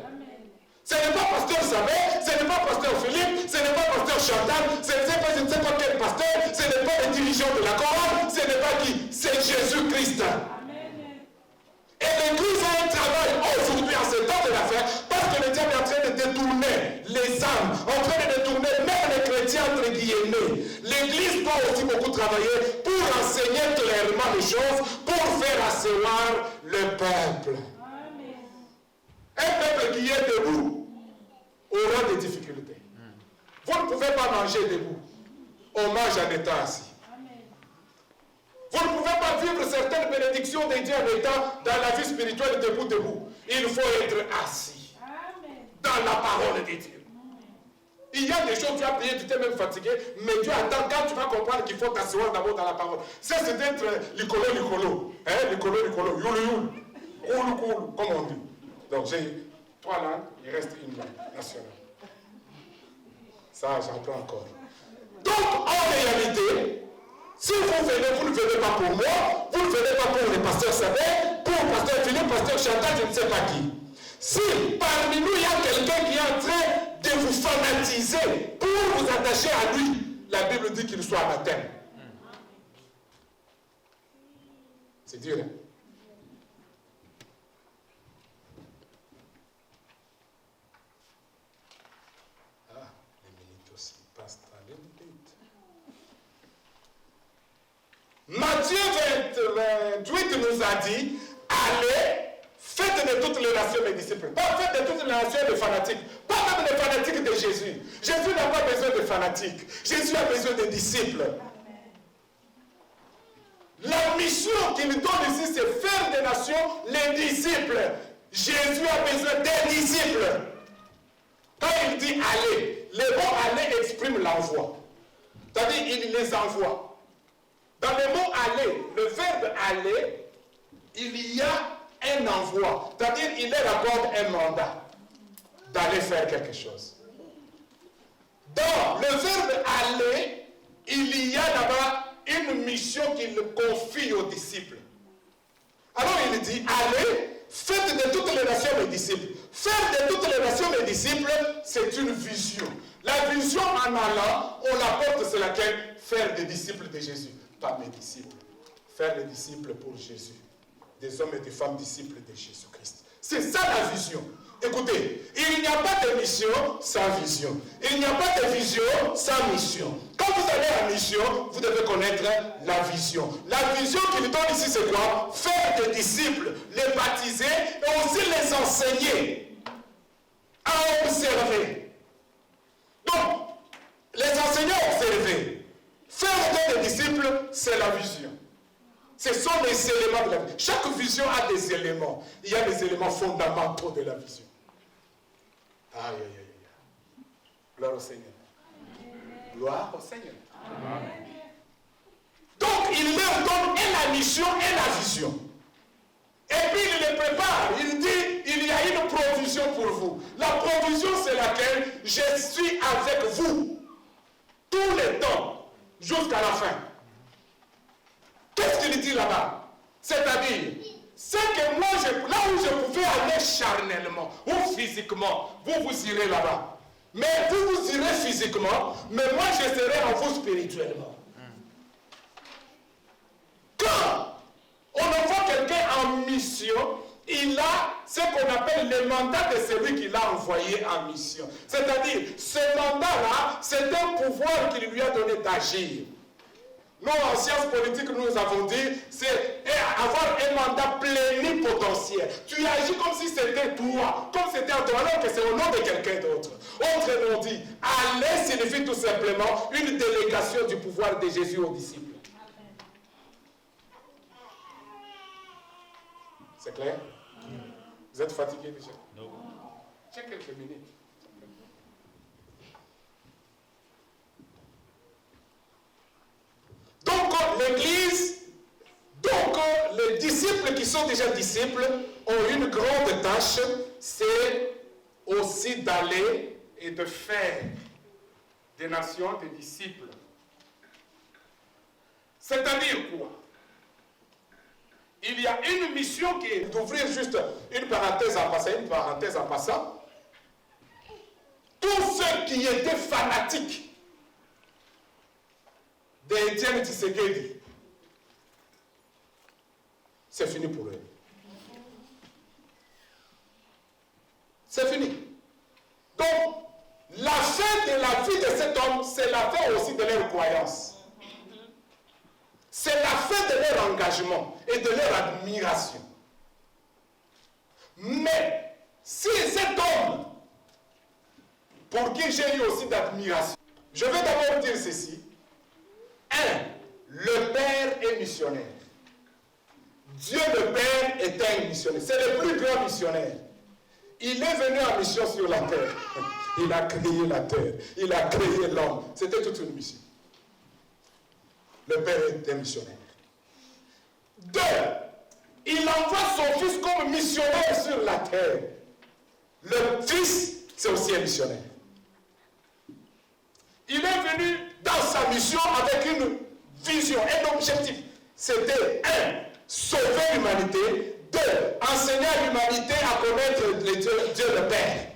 A: Ce n'est pas pasteur Samuel, ce n'est pas pasteur Philippe, ce n'est pas pasteur Chantal, ce n'est pas je ne sais pas quel pasteur, ce n'est pas le dirigeant de la chorale, ce n'est pas qui, c'est Jésus-Christ. Et l'Église a un travail aujourd'hui en ce temps de l'affaire parce que le diable est en train de détourner les âmes, en train de détourner même les chrétiens entre guillemets. L'Église doit aussi beaucoup travailler pour enseigner clairement les choses, pour faire asseoir le peuple. Un peuple qui est debout aura des difficultés. Vous ne pouvez pas manger debout. hommage en étant assis. Vous ne pouvez pas vivre certaines bénédictions de Dieu en étant dans la vie spirituelle debout. Il faut être assis dans la parole de Dieu. Il y a des choses, tu as prié, tu t'es même fatigué, mais Dieu attend quand tu vas comprendre qu'il faut t'asseoir d'abord dans la parole. C'est d'être licolo, youlou, comme on dit. Donc j'ai 3 langues, il reste une langue nationale. Ça, j'apprends encore. Donc, en réalité, si vous venez, vous ne venez pas pour moi, vous ne venez pas pour le pasteur Saber, pour le pasteur Philippe, pasteur Chantal, je ne sais pas qui. Si parmi nous, il y a quelqu'un qui est en train de vous fanatiser pour vous attacher à lui, la Bible dit qu'il soit anathème. C'est dur, hein? Ah, les minutes aussi passent à les minutes. Matthieu 28 nous a dit, allez, faites de toutes les nations mes disciples. Pas faites de toutes les nations des fanatiques. Pas même les fanatiques de Jésus. Jésus n'a pas besoin de fanatiques. Jésus a besoin de disciples. La mission qu'il donne ici, c'est faire des nations les disciples. Jésus a besoin des disciples. Quand il dit aller, le mot aller exprime l'envoi. C'est-à-dire il les envoie. Dans le mot aller, le verbe aller, il y a un envoi. C'est-à-dire il leur accorde un mandat d'aller faire quelque chose. Dans le verbe aller, il y a là-bas une mission qu'il confie aux disciples. Alors il dit, allez, faites de toutes les nations mes disciples. Faire de toutes les nations mes disciples, c'est une vision. La vision en allant, on l'apporte, c'est laquelle? Faire des disciples de Jésus. Pas mes disciples. Faire des disciples pour Jésus. Des hommes et des femmes disciples de Jésus-Christ. C'est ça la vision. Écoutez, il n'y a pas de mission sans vision. Il n'y a pas de vision sans mission. Quand vous allez en mission, vous devez connaître la vision. La vision qu'il donne ici, c'est quoi? Faire des disciples, les baptiser et aussi les enseigner à observer. Donc, les enseigner à observer. Faire des disciples, c'est la vision. Ce sont les éléments de la vision. Chaque vision a des éléments. Il y a des éléments fondamentaux de la vision. Aïe, aïe, aïe, aïe. Gloire au Seigneur. Gloire au Seigneur. Amen. Donc, il leur donne et la mission et la vision. Et puis, il les prépare. Il dit, il y a une provision pour vous. La provision, c'est laquelle? Je suis avec vous tous les temps, jusqu'à la fin. Qu'est-ce qu'il dit là-bas? C'est-à-dire, c'est que moi, là où je pouvais aller charnellement ou physiquement, vous irez là-bas. Mais vous irez physiquement, mais moi, je serai en vous spirituellement. Quand on envoie quelqu'un en mission, il a ce qu'on appelle le mandat de celui qui l'a envoyé en mission. C'est-à-dire, ce mandat-là, c'est un pouvoir qu'il lui a donné d'agir. Nous, en sciences politiques, nous avons dit, c'est avoir un mandat plénipotentiaire. Tu agis comme si c'était toi, comme c'était en toi, alors que c'est au nom de quelqu'un d'autre. Autrement dit, aller signifie tout simplement une délégation du pouvoir de Jésus aux disciples. C'est clair? Vous êtes fatigué déjà? Non. J'ai quelques minutes. Donc l'Église, les disciples qui sont déjà disciples ont une grande tâche, c'est aussi d'aller et de faire des nations des disciples. C'est-à-dire quoi? Il y a une mission qui est d'ouvrir juste une parenthèse en passant, Tous ceux qui étaient fanatiques d'Étienne Tshisekedi, c'est fini pour eux. C'est fini. Donc, la fin de la vie de cet homme, c'est la fin aussi de leur croyance. C'est la fin de leur engagement et de leur admiration. Mais, si cet homme, pour qui j'ai eu aussi d'admiration, je vais d'abord dire ceci, le Père est missionnaire. Dieu le Père est un missionnaire. C'est le plus grand missionnaire. Il est venu en mission sur la terre. Il a créé la terre. Il a créé l'homme. C'était toute une mission. Le Père est un missionnaire. 2. Il envoie son Fils comme missionnaire sur la terre. Le Fils, c'est aussi un missionnaire. Il est venu dans sa mission avec une vision, un objectif. C'était 1. Sauver l'humanité. 2. Enseigner à l'humanité à connaître Dieu le Père.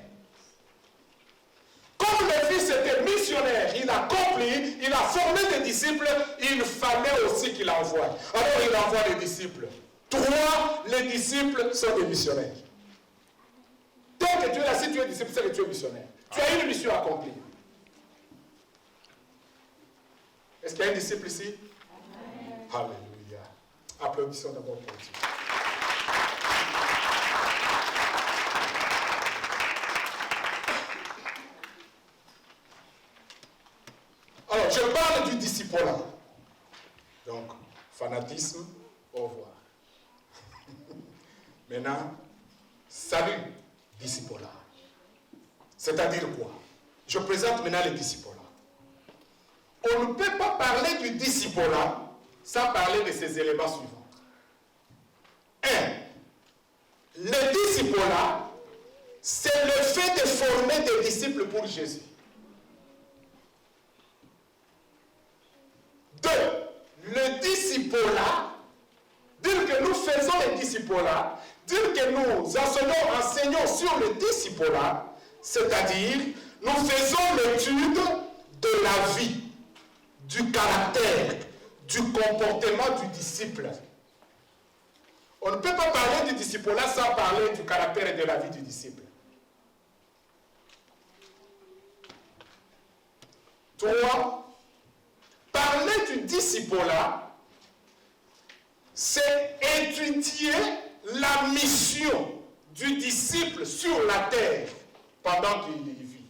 A: Comme le Fils était missionnaire, il a accompli, il a formé des disciples, il fallait aussi qu'il envoie. Alors il envoie les disciples. 3. Les disciples sont des missionnaires. Tant que tu es là, si tu es disciple, c'est que tu es missionnaire. Tu as une mission accomplie. Est-ce qu'il y a un disciple ici? Amen. Alléluia. Applaudissons d'abord pour Dieu. Alors, je parle du discipolat. Donc, fanatisme, au revoir. Maintenant, salut, discipolat. C'est-à-dire quoi? Je présente maintenant les discipolats. On ne peut pas parler du discipolat sans parler de ces éléments suivants. 1. Le discipolat, c'est le fait de former des disciples pour Jésus. 2. Le discipolat, dire que nous faisons le discipolat, dire que nous enseignons sur le discipolat, c'est-à-dire nous faisons l'étude de la vie, du caractère, du comportement du disciple. On ne peut pas parler du discipolat sans parler du caractère et de la vie du disciple. 3. Parler du discipolat, c'est étudier la mission du disciple sur la terre pendant qu'il y vit.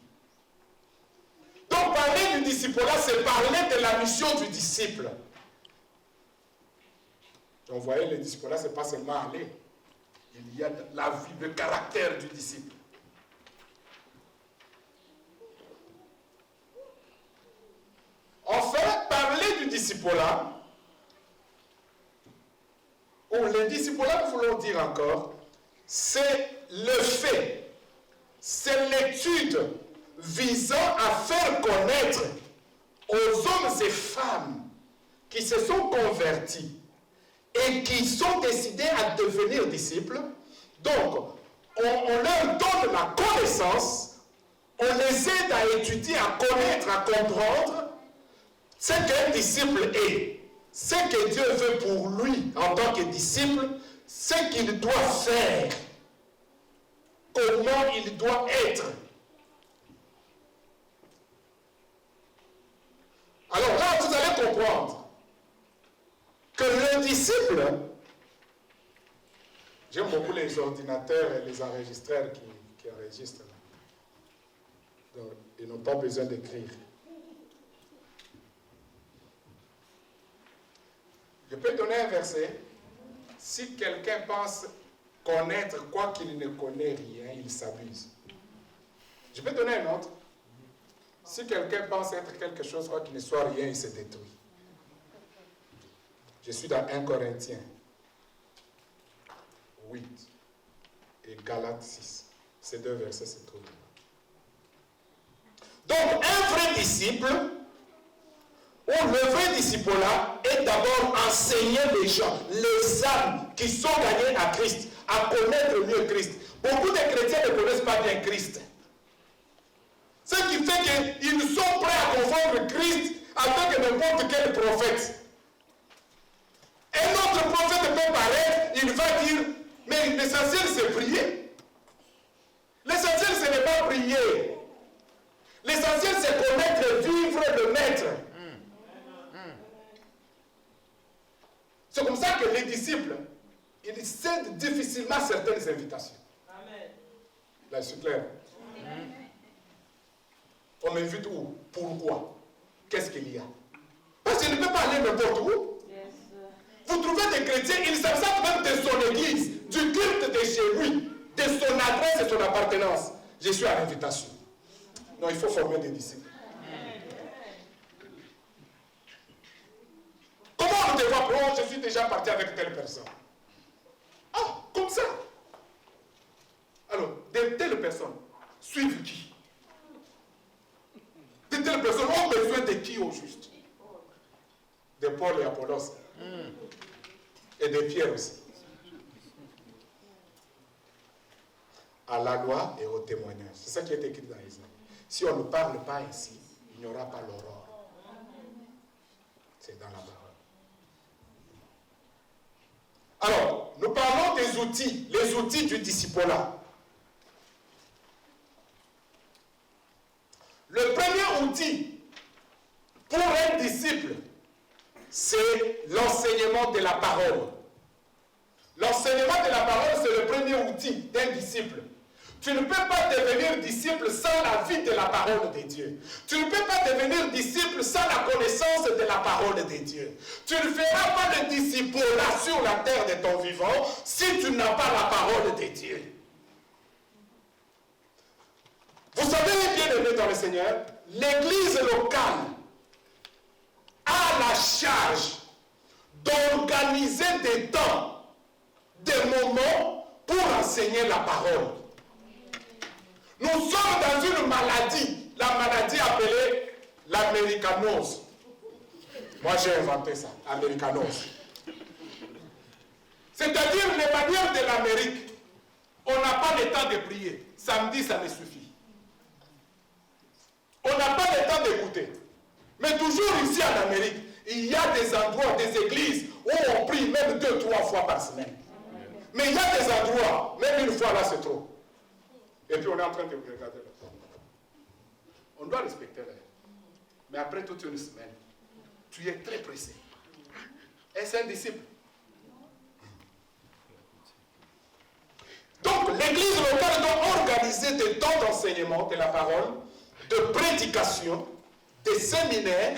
A: Donc parler du discipolat, c'est parler de la mission du disciple. Donc vous voyez, le discipolat, ce n'est pas seulement aller. Il y a la vie, le caractère du disciple. Enfin, parler du discipolat, ou le discipolat, nous voulons dire encore, c'est le fait, c'est l'étude visant à faire connaître aux hommes et femmes qui se sont convertis et qui sont décidés à devenir disciples. Donc, on leur donne la connaissance, on les aide à étudier, à connaître, à comprendre ce qu'un disciple est, ce que Dieu veut pour lui en tant que disciple, ce qu'il doit faire, comment il doit être. Alors là, vous allez comprendre que le disciple, j'aime beaucoup les ordinateurs et les enregistreurs qui enregistrent. Donc, ils n'ont pas besoin d'écrire. Je peux donner un verset. Si quelqu'un pense connaître quoi qu'il ne connaît rien, il s'abuse. Je peux donner un autre. Si quelqu'un pense être quelque chose, quoi qu'il ne soit rien, il se détruit. Je suis dans 1 Corinthiens 8 et Galates 6. Ces deux versets se trouvent là. Donc, un vrai disciple, ou le vrai discipolat, est d'abord enseigner les gens, les âmes qui sont gagnées à Christ, à connaître mieux Christ. Beaucoup de chrétiens ne connaissent pas bien Christ. Ce qui fait qu'ils sont prêts à confondre Christ avec n'importe quel prophète. Un autre prophète peut paraître, il va dire, mais l'essentiel c'est prier. L'essentiel ce n'est pas prier. L'essentiel c'est connaître, vivre le maître. C'est comme ça que les disciples, ils cèdent difficilement certaines invitations. Amen. Là, c'est clair. On m'invite où? Pourquoi? Qu'est-ce qu'il y a? Pas Parce que je ne peux pas aller n'importe où. Vous trouvez des chrétiens, ils s'absentent même de son église, du culte de chez lui, de son adresse et son appartenance. Je suis à l'invitation. Non, il faut former des disciples. Comment on te voit? Oh, je suis déjà parti avec telle personne. Ah, comme ça. Alors, de telles personnes suivent qui? De telles personnes ont besoin de qui au juste? De Paul et Apollos. Et de Pierre aussi. À la loi et au témoignage. C'est ça qui est écrit dans les Écritures. Si on ne parle pas ainsi, il n'y aura pas l'aurore. C'est dans la parole. Alors, nous parlons des outils, les outils du discipulat. Le premier outil pour un disciple, c'est l'enseignement de la parole. L'enseignement de la parole, c'est le premier outil d'un disciple. Tu ne peux pas devenir disciple sans la vie de la parole de Dieu. Tu ne peux pas devenir disciple sans la connaissance de la parole de Dieu. Tu ne feras pas le discipulat sur la terre de ton vivant si tu n'as pas la parole de Dieu. Vous savez, bien aimés dans le Seigneur, l'église locale a la charge d'organiser des temps, des moments pour enseigner la parole. Nous sommes dans une maladie, la maladie appelée l'américanose. Moi j'ai inventé ça, américanose. C'est-à-dire les manières de l'Amérique. On n'a pas le temps de prier. Samedi, ça me suffit. On n'a pas le temps d'écouter. Mais toujours ici en Amérique, il y a des endroits, des églises où on prie même 2-3 fois par semaine. Mais il y a des endroits, même une fois là c'est trop. Et puis on est en train de regarder là. On doit respecter l'heure. Mais après toute une semaine, tu es très pressé. Est-ce un disciple? Donc l'église locale doit organiser des temps d'enseignement de la parole, de prédication, des séminaires,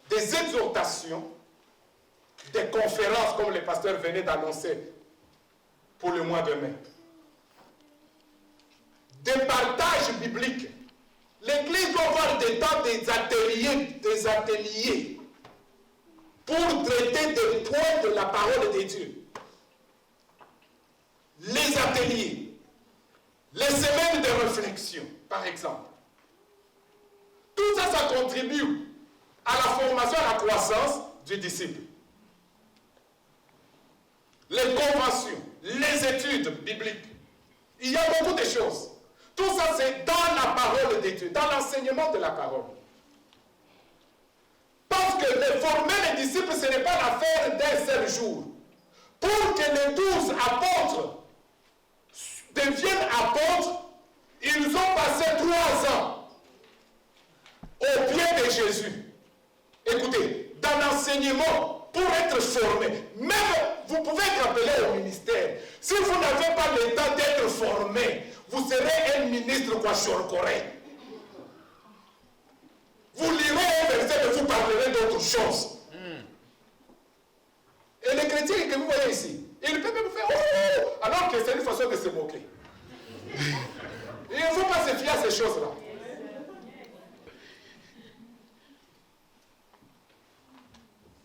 A: des exhortations, des conférences comme le pasteur venait d'annoncer pour le mois de mai. Des partages bibliques. L'église doit avoir des temps, des ateliers pour traiter des points de la parole de Dieu. Les ateliers, les semaines de réflexion, par exemple. Tout ça, ça contribue à la formation, à la croissance du disciple. Les conventions, les études bibliques. Il y a beaucoup de choses. Tout ça, c'est dans la parole de Dieu, dans l'enseignement de la parole. Parce que former les disciples, ce n'est pas l'affaire d'un seul jour. Pour que les 12 apôtres deviennent apôtres, ils ont passé 3 ans au pied de Jésus. Écoutez, dans l'enseignement, pour être formé, même vous pouvez être appelé au ministère. Si vous n'avez pas le temps d'être formé, vous serez un ministre Kwashiorkore. Vous lirez un verset et vous parlerez d'autre chose. Et les chrétiens que vous voyez ici, ils peuvent même faire oh, alors que c'est une façon de se moquer. Il ne faut pas se fier à ces choses-là.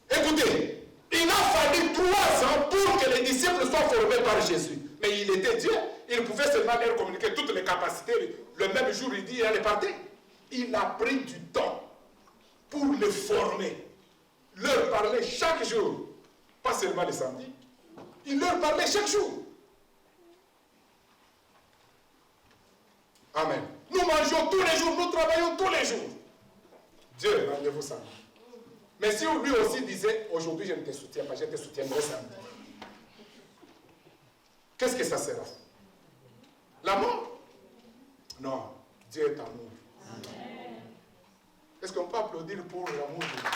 A: Écoutez, il a fallu 3 ans pour que les disciples soient formés par Jésus. Mais il était Dieu. Il pouvait seulement leur communiquer toutes les capacités. Le même jour, il dit, il allait partir. Il a pris du temps pour les former. Leur parler chaque jour. Pas seulement le samedi. Il leur parlait chaque jour. Amen. Nous mangeons tous les jours, nous travaillons tous les jours. Dieu, rendez-vous samedi. Mais si lui aussi disait, aujourd'hui je ne te soutiens pas, je te soutiendrai samedi. Qu'est-ce que ça sera? La mort? Non, Dieu est amour. Est-ce qu'on peut applaudir pour l'amour de Dieu?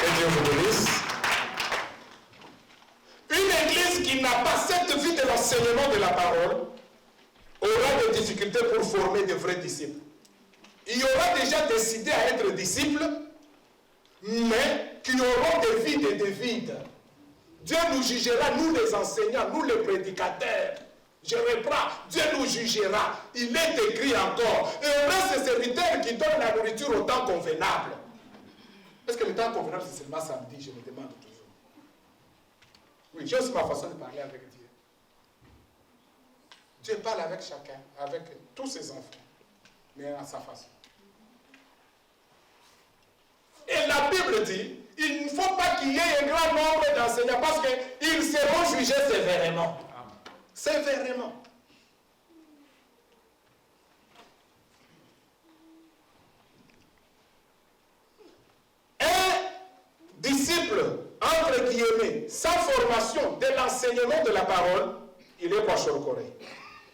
A: Que Dieu vous bénisse. Une église qui n'a pas cette vie de l'enseignement de la parole aura des difficultés difficulté pour former de vrais disciples. Il y aura déjà décidé à être disciples, mais qui auront des vides et des vides. Dieu nous jugera, nous les enseignants, nous les prédicateurs. Je reprends, Dieu nous jugera. Il est écrit encore. Et heureux ces serviteurs qui donnent la nourriture au temps convenable. Est-ce que le temps convenable, c'est seulement samedi? Je me demande toujours. Oui, j'ai aussi ma façon de parler avec Dieu. Dieu parle avec chacun, avec tous ses enfants, mais à sa façon. Et la Bible dit, il ne faut pas qu'il y ait un grand nombre d'enseignants parce qu'ils seront jugés sévèrement. Sévèrement. Un disciple, entre guillemets, sans formation de l'enseignement de la parole, il est Kwashiorkor.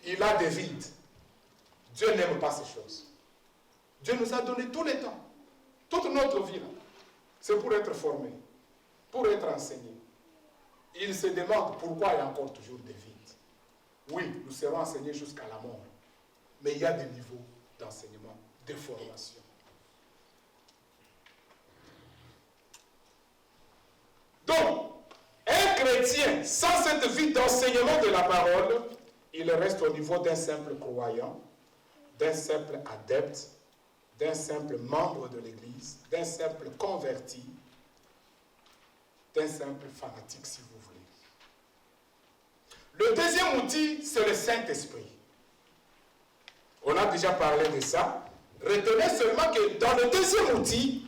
A: Il a des vides. Dieu n'aime pas ces choses. Dieu nous a donné tout le temps, toute notre vie. C'est pour être formé, pour être enseigné. Il se demande pourquoi il y a encore toujours des vides. Oui, nous serons enseignés jusqu'à la mort. Mais il y a des niveaux d'enseignement, de formation. Donc, un chrétien sans cette vie d'enseignement de la parole, il reste au niveau d'un simple croyant, d'un simple adepte, d'un simple membre de l'Église, d'un simple converti, d'un simple fanatique, si vous voulez. Le deuxième outil, c'est le Saint-Esprit. On a déjà parlé de ça. Retenez seulement que dans le deuxième outil,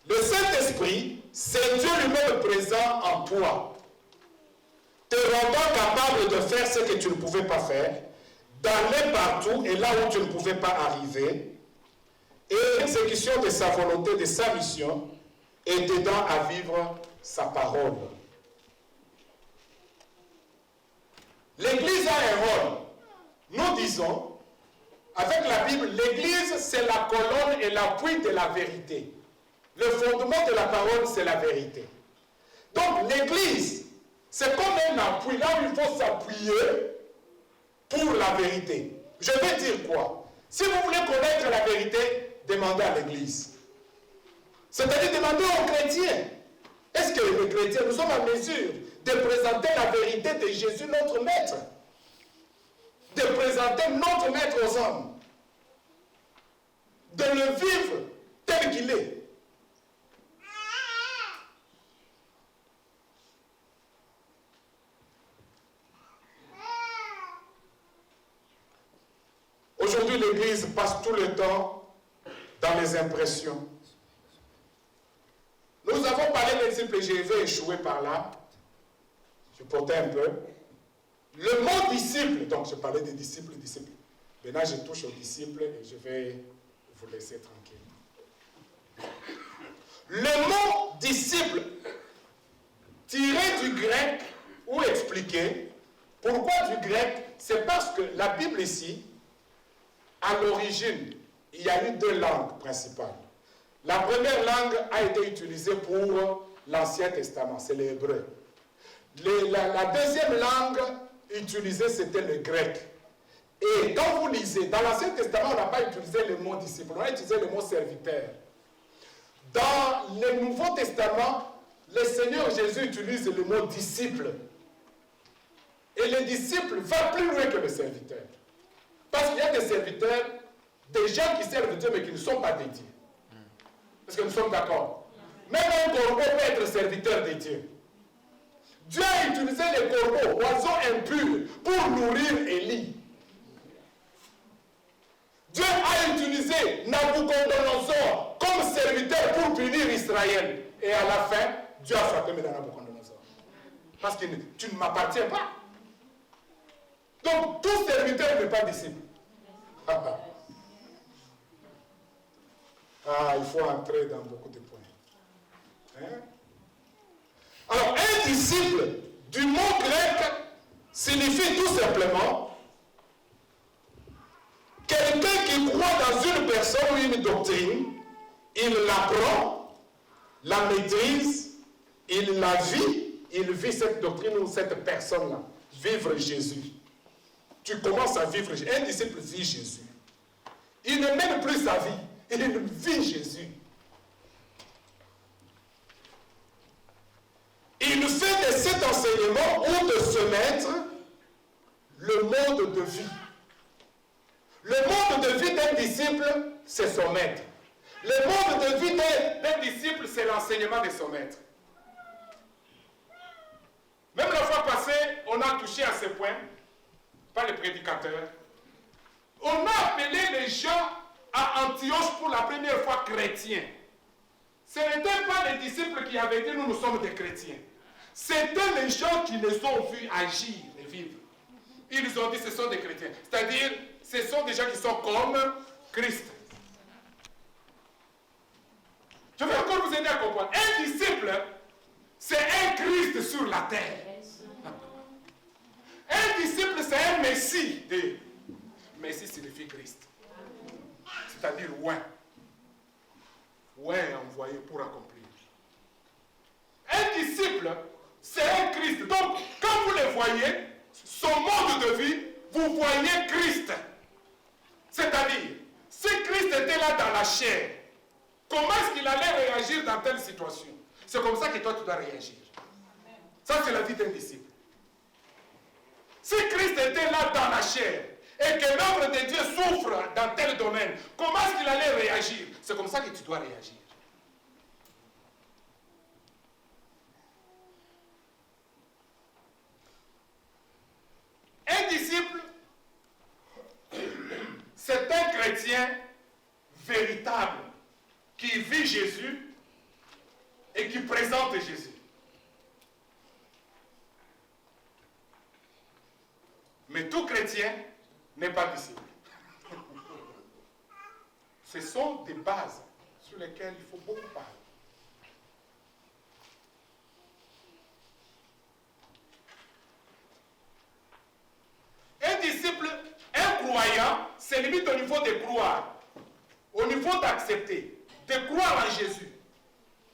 A: le Saint-Esprit, c'est Dieu lui-même présent en toi, te rendant capable de faire ce que tu ne pouvais pas faire, d'aller partout et là où tu ne pouvais pas arriver, et l'exécution de sa volonté, de sa mission, et t'aidant à vivre sa parole. L'Église a un rôle. Nous disons, avec la Bible, l'Église, c'est la colonne et l'appui de la vérité. Le fondement de la parole, c'est la vérité. Donc, l'Église, c'est comme un appui, là où il faut s'appuyer pour la vérité. Je vais dire quoi? Si vous voulez connaître la vérité, demandez à l'Église. C'est-à-dire demandez aux chrétiens. Est-ce que les chrétiens, nous sommes en mesure de présenter la vérité de Jésus, notre maître? De présenter notre maître aux hommes? De le vivre tel qu'il est? Aujourd'hui, l'Église passe tout le temps dans les impressions. Nous avons parlé des disciples et je vais échouer par là. Je portais un peu. Le mot disciple, donc je parlais des disciples. Maintenant, je touche aux disciples et je vais vous laisser tranquille. Le mot disciple, tiré du grec ou expliqué, pourquoi du grec? C'est parce que la Bible ici, à l'origine, il y a eu deux langues principales. La première langue a été utilisée pour l'Ancien Testament, c'est l'hébreu. La deuxième langue utilisée, c'était le grec. Et quand vous lisez, dans l'Ancien Testament, on n'a pas utilisé le mot disciple, on a utilisé le mot serviteur. Dans le Nouveau Testament, le Seigneur Jésus utilise le mot disciple. Et le disciple va plus loin que le serviteur. Parce qu'il y a des serviteurs, des gens qui servent Dieu mais qui ne sont pas des dieux. Est-ce que nous sommes d'accord? Même un corbeau peut être serviteur de Dieu. Dieu a utilisé les corbeaux, oiseaux impurs, pour nourrir Élie. Dieu a utilisé Nabucodonosor comme serviteur pour punir Israël. Et à la fin, Dieu a frappé Nabucodonosor. Parce que tu ne m'appartiens pas. Donc, tout serviteur n'est pas disciple. Il faut entrer dans beaucoup de points. Hein? Alors, un disciple, du mot grec, signifie tout simplement quelqu'un qui croit dans une personne ou une doctrine, il l'apprend, la maîtrise, il la vit, il vit cette doctrine ou cette personne-là. Vivre Jésus. tu commences à vivre. Un disciple vit Jésus. Il ne mène plus sa vie, il vit Jésus. Il fait de cet enseignement ou de ce maître le mode de vie. Le mode de vie d'un disciple, c'est son maître. Le mode de vie d'un disciple, c'est l'enseignement de son maître. Même la fois passée, on a touché à ce point, par les prédicateurs. On a appelé les gens à Antioche pour la première fois chrétiens. Ce n'étaient pas les disciples qui avaient dit nous sommes des chrétiens. C'était les gens qui les ont vus agir et vivre. Ils ont dit ce sont des chrétiens. C'est-à-dire, ce sont des gens qui sont comme Christ. Je vais encore vous aider à comprendre. Un disciple, c'est un Christ sur la terre. Un disciple, c'est un Messie. Messie signifie Christ. C'est-à-dire oint. Oint envoyé pour accomplir. Un disciple, c'est un Christ. Donc, quand vous le voyez, son mode de vie, vous voyez Christ. C'est-à-dire, si Christ était là dans la chair, comment est-ce qu'il allait réagir dans telle situation? C'est comme ça que toi, tu dois réagir. Ça, c'est la vie d'un disciple. Si Christ était là dans la chair et que l'œuvre de Dieu souffre dans tel domaine, comment est-ce qu'il allait réagir? C'est comme ça que tu dois réagir. Un disciple, c'est un chrétien véritable qui vit Jésus et qui présente Jésus. Mais tout chrétien n'est pas disciple. Ce sont des bases sur lesquelles il faut beaucoup parler. Un disciple, un croyant, c'est limite au niveau de croire, au niveau d'accepter, de croire en Jésus.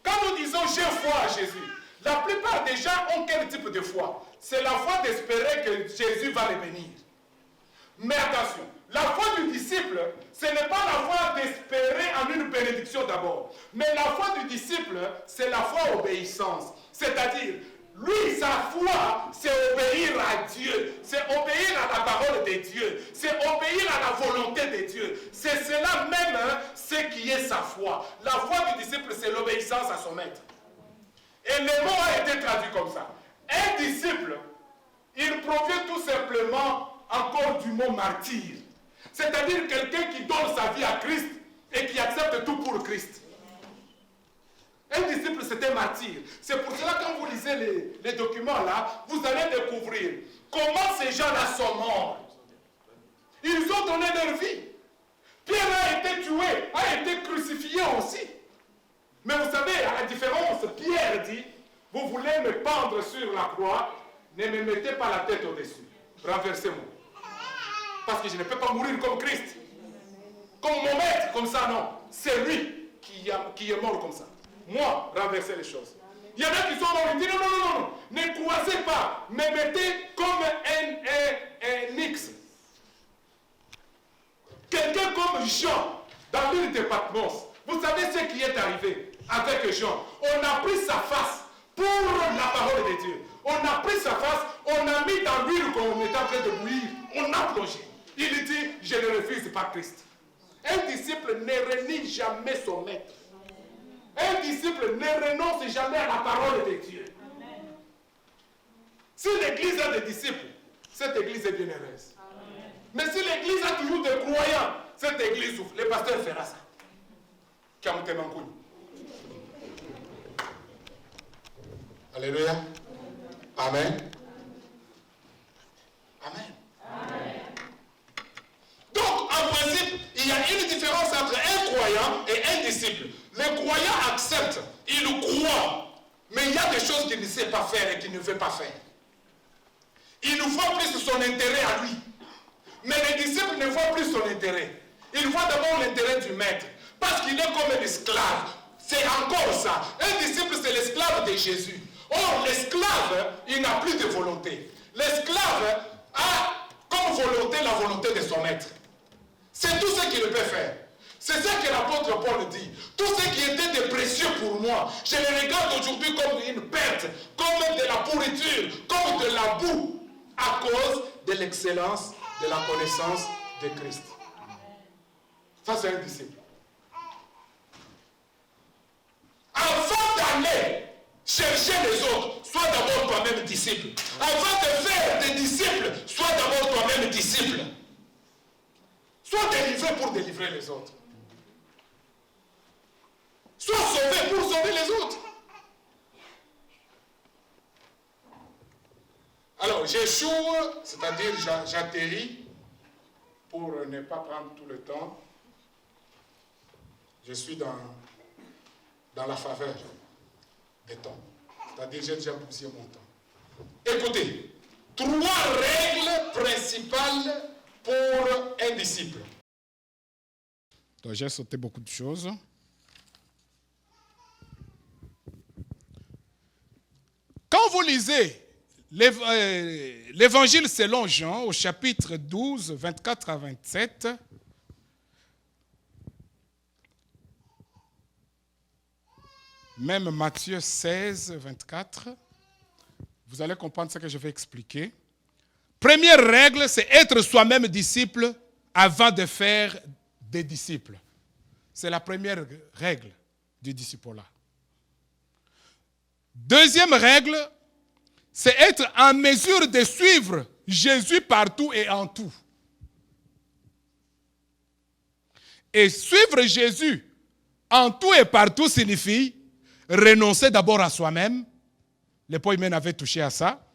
A: Quand nous disons j'ai foi en Jésus, la plupart des gens ont quel type de foi? C'est la foi d'espérer que Jésus va les bénir. Mais attention, la foi du disciple, ce n'est pas la foi d'espérer en une bénédiction d'abord. Mais la foi du disciple, c'est la foi obéissance. C'est-à-dire, lui, sa foi, c'est obéir à Dieu. C'est obéir à la parole de Dieu. C'est obéir à la volonté de Dieu. C'est cela même ce qui est sa foi. La foi du disciple, c'est l'obéissance à son maître. Et le mot a été traduit comme ça. Un disciple, il provient tout simplement encore du mot martyr. C'est-à-dire quelqu'un qui donne sa vie à Christ et qui accepte tout pour Christ. Un disciple, c'est un martyr. C'est pour cela que quand vous lisez les documents là, vous allez découvrir comment ces gens-là sont morts. Ils ont donné leur vie. Pierre a été tué, a été crucifié aussi. Mais vous savez, à la différence, Pierre dit, vous voulez me pendre sur la croix, ne me mettez pas la tête au-dessus. Renversez-moi. Parce que je ne peux pas mourir comme Christ. Comme mon maître, comme ça, non. C'est lui qui est mort comme ça. Moi, renverser les choses. Il y en a qui sont morts, ils disent non, ne croisez pas, me mettez comme un X. Quelqu'un comme Jean, dans l'île de Patmos. Vous savez ce qui est arrivé avec Jean? On a pris sa face pour la parole de Dieu. On a pris sa face, on a mis dans l'huile qu'on était en train de bouillir, on a plongé. Il dit, je ne refuse pas Christ. Un disciple ne renie jamais son maître. Un disciple ne renonce jamais à la parole de Dieu. Amen. Si l'église a des disciples, cette église est bienheureuse. Amen. Mais si l'église a toujours des croyants, cette église souffre. Le pasteur fera ça. Alléluia. Amen. Amen. Amen. Donc, en principe, il y a une différence entre un croyant et un disciple. Le croyant accepte, il croit, mais il y a des choses qu'il ne sait pas faire et qu'il ne veut pas faire. Il voit plus son intérêt à lui. Mais le disciple ne voit plus son intérêt. Il voit d'abord l'intérêt du maître. Parce qu'il est comme l'esclave. C'est encore ça. Un disciple, c'est l'esclave de Jésus. Or, l'esclave, il n'a plus de volonté. L'esclave a, comme comme volonté la volonté de son maître. C'est tout ce qu'il peut faire. C'est ça que l'apôtre Paul dit. Tout ce qui était de précieux pour moi, je le regarde aujourd'hui comme une perte, comme de la pourriture, comme de la boue, à cause de l'excellence de la connaissance de Christ. Ça, c'est un disciple. Avant d'aller chercher les autres, sois d'abord toi-même disciple. Avant de faire des disciples, sois d'abord toi-même disciple. Sois délivré pour délivrer les autres. Sois sauvé pour sauver les autres. Alors, j'échoue, c'est-à-dire j'atterris pour ne pas prendre tout le temps. Je suis dans la faveur des temps. C'est-à-dire j'ai déjà bousillé mon temps. Écoutez, 3 règles principales pour un disciple. Donc j'ai sauté beaucoup de choses. Quand vous lisez l'évangile selon Jean au chapitre 12, 24 à 27, même Matthieu 16, 24, vous allez comprendre ce que je vais expliquer. Première règle, c'est être soi-même disciple avant de faire des disciples. C'est la première règle du discipulat. Deuxième règle, c'est être en mesure de suivre Jésus partout et en tout. Et suivre Jésus en tout et partout signifie renoncer d'abord à soi-même. Le Paul Hymen avait touché à ça.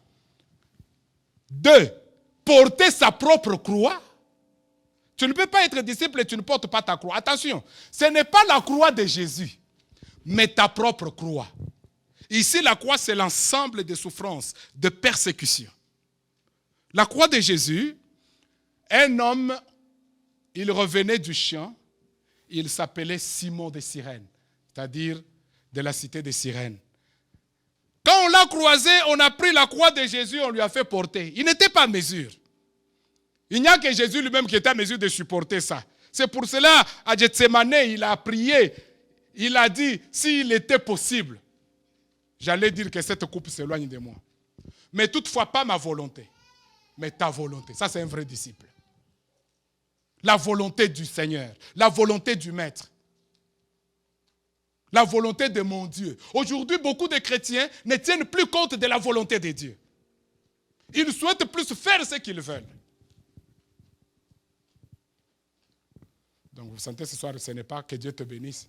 A: 2, porter sa propre croix. Tu ne peux pas être disciple et tu ne portes pas ta croix. Attention, ce n'est pas la croix de Jésus, mais ta propre croix. Ici, la croix, c'est l'ensemble des souffrances, de persécutions. La croix de Jésus, un homme, il revenait du champ, il s'appelait Simon de Cyrène, c'est-à-dire de la cité de Cyrène. Quand on l'a croisé, on a pris la croix de Jésus, on lui a fait porter. Il n'était pas à mesure. Il n'y a que Jésus lui-même qui était à mesure de supporter ça. C'est pour cela, à Gethsemane, il a prié, il a dit, s'il était possible, j'allais dire que cette coupe s'éloigne de moi. Mais toutefois, pas ma volonté, mais ta volonté. Ça, c'est un vrai disciple. La volonté du Seigneur, la volonté du Maître, la volonté de mon Dieu. Aujourd'hui, beaucoup de chrétiens ne tiennent plus compte de la volonté de Dieu. Ils souhaitent plus faire ce qu'ils veulent. Donc, vous sentez ce soir, ce n'est pas que Dieu te bénisse.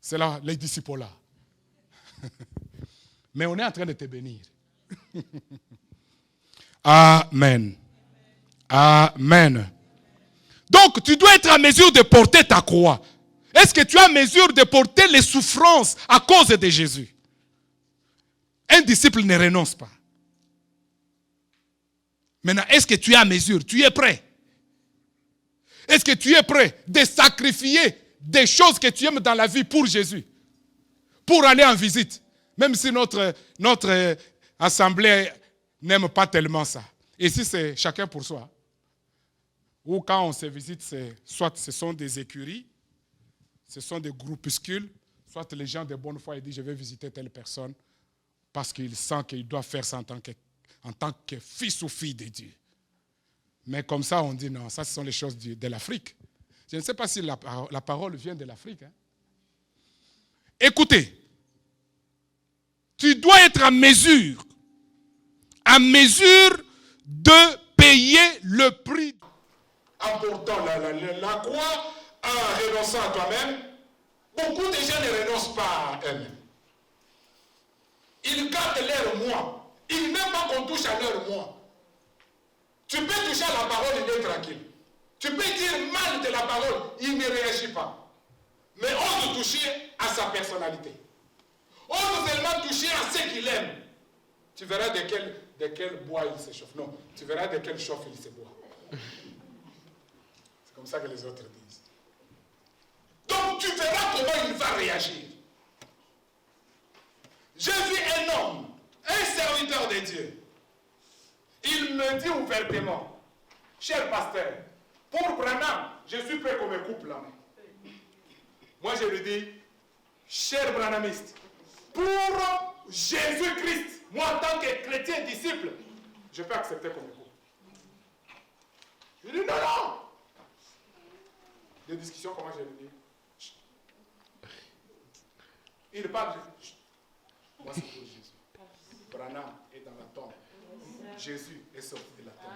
A: C'est là, les disciples là. Mais on est en train de te bénir. Amen. Amen. Donc, tu dois être en mesure de porter ta croix. Est-ce que tu es en mesure de porter les souffrances à cause de Jésus? Un disciple ne renonce pas. Maintenant, est-ce que tu es en mesure? Tu es prêt? Est-ce que tu es prêt de sacrifier des choses que tu aimes dans la vie pour Jésus? Pour aller en visite? Même si notre assemblée n'aime pas tellement ça. Ici, c'est chacun pour soi. Ou quand on se visite, soit ce sont des écuries, ce sont des groupuscules, soit les gens de bonne foi disent je vais visiter telle personne parce qu'il sent qu'il doit faire ça en tant que fils ou fille de Dieu. Mais comme ça, on dit non, ça ce sont les choses de l'Afrique. Je ne sais pas si la parole vient de l'Afrique. Hein. Écoutez, tu dois être en mesure de payer le prix. En portant la croix, en renonçant à toi-même, beaucoup de gens ne renoncent pas à eux-mêmes. Ils gardent leur moi. Ils n'aiment pas qu'on touche à leur moi. Tu peux toucher à la parole, il est tranquille. Tu peux dire mal de la parole, il ne réagit pas. Mais ose toucher à sa personnalité. Ose seulement toucher à ce qu'il aime. Tu verras de quel bois il se chauffe. Non, tu verras de quel chauffe il se boit. C'est comme ça que les autres disent. Donc tu verras comment il va réagir. Jésus est un homme, un serviteur de Dieu.
B: il me dit ouvertement, cher pasteur, pour Branham, je suis prêt qu'on me coupe la main. Moi, je lui dis, cher Branhamiste, pour Jésus-Christ, moi, en tant que chrétien disciple, je peux accepter qu'on me coupe. Je lui dis, non, non. Des discussions, comment je lui dis? Chut. Il parle, chut. Moi, c'est pour Jésus. Branham est dans la tombe. Jésus est sorti de la tombe.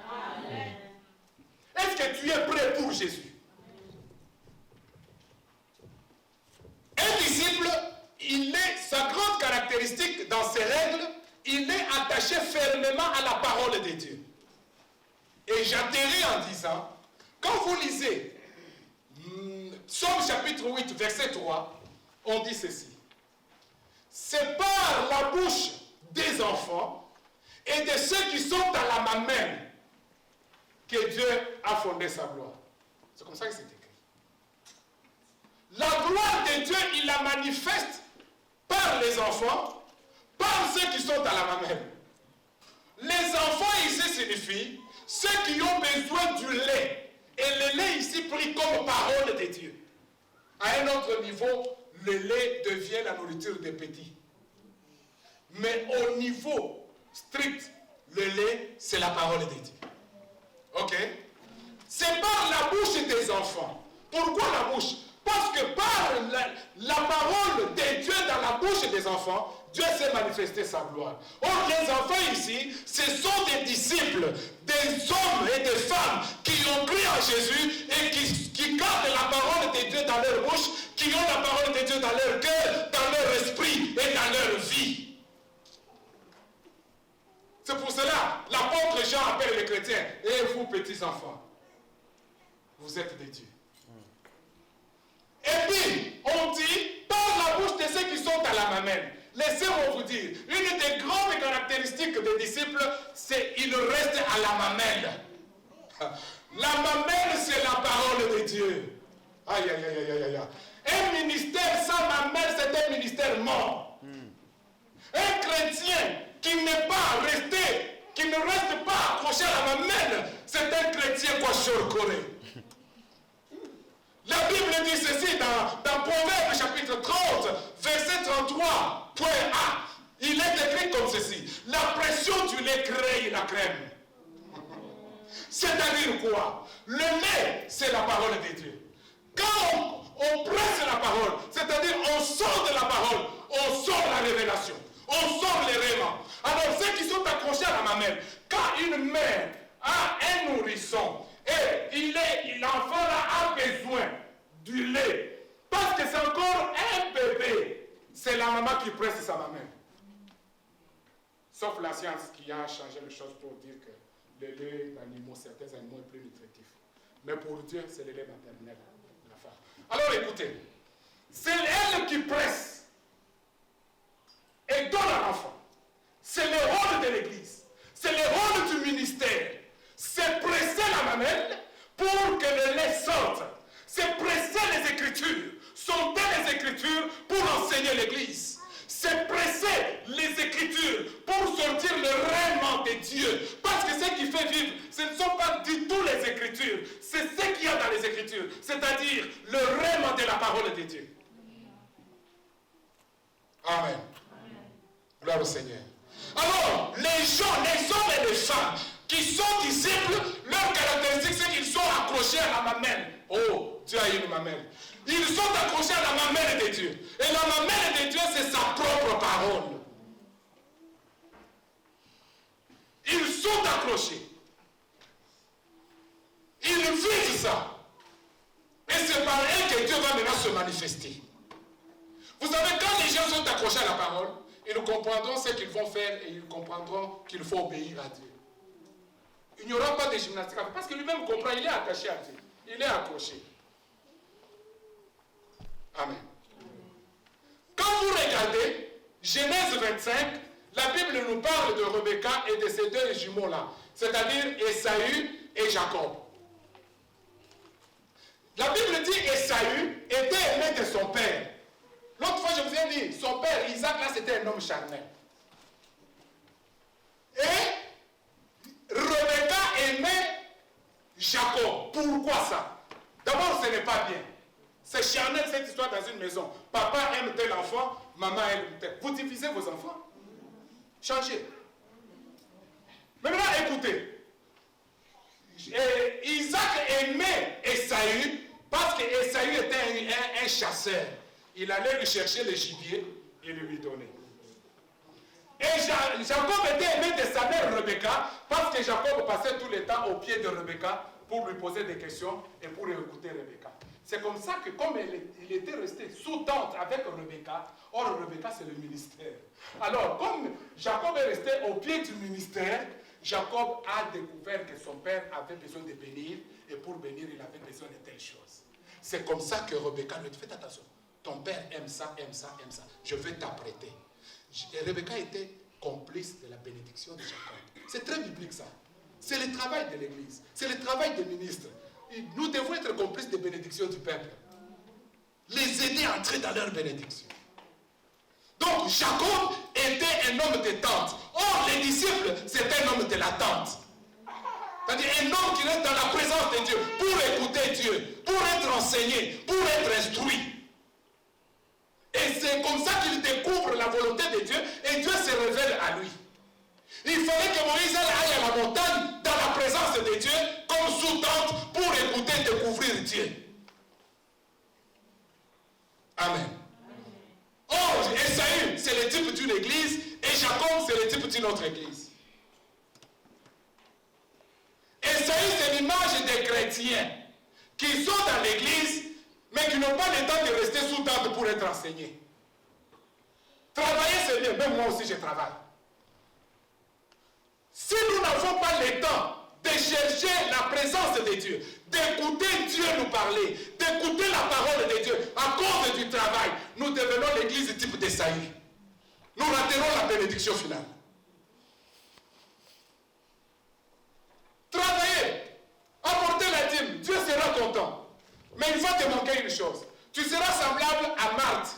B: Amen. Est-ce que tu es prêt pour Jésus? Un disciple, sa grande caractéristique dans ses règles, il est attaché fermement à la parole de Dieu. Et j'atterris en disant, quand vous lisez Psaume chapitre 8, verset 3, on dit ceci. C'est par la bouche des enfants et de ceux qui sont dans la mamelle que Dieu a fondé sa gloire. C'est comme ça que c'est écrit. La gloire de Dieu, il la manifeste par les enfants, par ceux qui sont dans la mamelle. Les enfants ici signifient ceux qui ont besoin du lait. Et le lait ici pris comme parole de Dieu. À un autre niveau, le lait devient la nourriture des petits. Mais au niveau strict, le lait, c'est la parole de Dieu. Ok? C'est par la bouche des enfants. Pourquoi la bouche? Parce que par la parole de Dieu dans la bouche des enfants, Dieu s'est manifesté sa gloire. Or, les enfants ici, ce sont des disciples, des hommes et des femmes qui ont cru en Jésus et qui gardent la parole de Dieu dans leur bouche, qui ont la parole de Dieu dans leur cœur, dans leur esprit et dans leur vie. C'est pour cela, l'apôtre Jean appelle les chrétiens, et vous petits enfants, vous êtes des dieux. Et puis, on dit, par la bouche de ceux qui sont à la mamelle. Laissez-moi vous dire, une des grandes caractéristiques des disciples, c'est qu'ils restent à la mamelle. La mamelle, c'est la parole de Dieu. Aïe, aïe, aïe, aïe, aïe. Un ministère sans mamelle, c'est un ministère mort. Un chrétien qui n'est pas resté, qui ne reste pas accroché à la mamelle, c'est un chrétien coré. La Bible dit ceci dans Proverbe chapitre 30, verset 33, point A. Il est écrit comme ceci. La pression du lait crée la crème. C'est-à-dire quoi? Le lait, c'est la parole de Dieu. Quand on presse la parole, c'est-à-dire on sort de la parole, on sort la révélation, on sort les rêves. Alors ceux qui sont accrochés à la mamelle, quand une mère a un nourrisson, et l'enfant a besoin du lait. Parce que c'est encore un bébé. C'est la maman qui presse sa mamelle. Sauf la science qui a changé les choses pour dire que le lait d'animaux, certains animaux est plus nutritif. Mais pour Dieu, c'est le lait maternel de la femme. Alors écoutez, c'est elle qui presse et donne à l'enfant. C'est le rôle de l'Église. C'est le rôle du ministère. C'est presser la mamelle pour que le lait sorte. C'est presser les Écritures, sonder les Écritures pour enseigner l'Église. C'est presser les Écritures pour sortir le règlement de Dieu. Parce que ce qui fait vivre, ce ne sont pas du tout les Écritures. C'est ce qu'il y a dans les Écritures. C'est-à-dire le règlement de la parole de Dieu. Amen. Gloire au Seigneur. Alors, les gens, les hommes et les femmes qui sont disciples, leur caractéristique, c'est qu'ils sont accrochés à la mamelle. Oh, Dieu a une mamelle. Ils sont accrochés à la mamelle de Dieu. Et la mamelle de Dieu, c'est sa propre parole. Ils sont accrochés. Ils vivent ça. Et c'est par eux que Dieu va maintenant se manifester. Vous savez, quand les gens sont accrochés à la parole, ils comprendront ce qu'ils vont faire et ils comprendront qu'il faut obéir à Dieu. Il n'y aura pas de gymnastique parce que lui-même comprend, il est attaché à Dieu. Il est accroché. Amen. Quand vous regardez Genèse 25, la Bible nous parle de Rebecca et de ces deux jumeaux-là, c'est-à-dire Ésaü et Jacob. La Bible dit Ésaü était aimé de son père. L'autre fois, je vous ai dit, son père Isaac, là, c'était un homme charnel. Et aimait Jacob. Pourquoi ça? D'abord, ce n'est pas bien. C'est charnel cette histoire dans une maison. Papa aime tel enfant, maman aime tel. Vous divisez vos enfants. Changez. Maintenant, écoutez. Isaac aimait Esaü parce que Esaü était un chasseur. Il allait lui chercher le gibier et le lui donner. Et Jacob était aimé de sa mère Rebecca parce que Jacob passait tout le temps au pied de Rebecca pour lui poser des questions et pour écouter Rebecca. C'est comme ça que comme il était resté sous tente avec Rebecca, or Rebecca c'est le ministère. Alors comme Jacob est resté au pied du ministère, Jacob a découvert que son père avait besoin de bénir et pour bénir il avait besoin de telles choses. C'est comme ça que Rebecca lui dit, faites attention, ton père aime ça, aime ça, aime ça, je vais t'apprêter. Et Rebecca était complice de la bénédiction de Jacob. C'est très biblique ça. C'est le travail de l'église, c'est le travail des ministres. Nous devons être complices des bénédictions du peuple. Les aider à entrer dans leur bénédiction. Donc Jacob était un homme de tente. Or les disciples, c'était un homme de la tente. C'est-à-dire un homme qui reste dans la présence de Dieu pour écouter Dieu, pour être enseigné, pour être instruit. Et c'est comme ça qu'il découvre la volonté de Dieu et Dieu se révèle à lui. Il fallait que Moïse aille à la montagne dans la présence de Dieu comme sous-tente pour écouter et découvrir Dieu. Amen. Or, Esaü, c'est le type d'une église et Jacob, c'est le type d'une autre église. Esaü, c'est l'image des chrétiens qui sont dans l'église mais qui n'ont pas le temps de rester sous tente pour être enseignés. Travailler, c'est bien. Même moi aussi, je travaille. Si nous n'avons pas le temps de chercher la présence de Dieu, d'écouter Dieu nous parler, d'écouter la parole de Dieu à cause du travail, nous devenons l'église type d'Esaü. Nous raterons la bénédiction finale. Travailler, apporter la dîme, Dieu sera content. Mais il va te manquer une chose. Tu seras semblable à Marthe.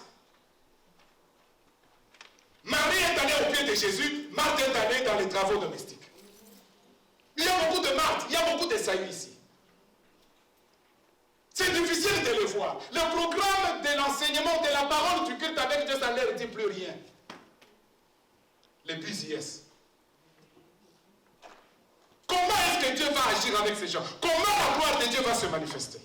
B: Marie est allée au pied de Jésus, Marthe est allée dans les travaux domestiques. Il y a beaucoup de Marthe, il y a beaucoup d'Esaü ici. C'est difficile de le voir. Le programme de l'enseignement, de la parole du culte avec Dieu, ça ne leur dit plus rien. Les business. Comment est-ce que Dieu va agir avec ces gens? Comment la gloire de Dieu va se manifester?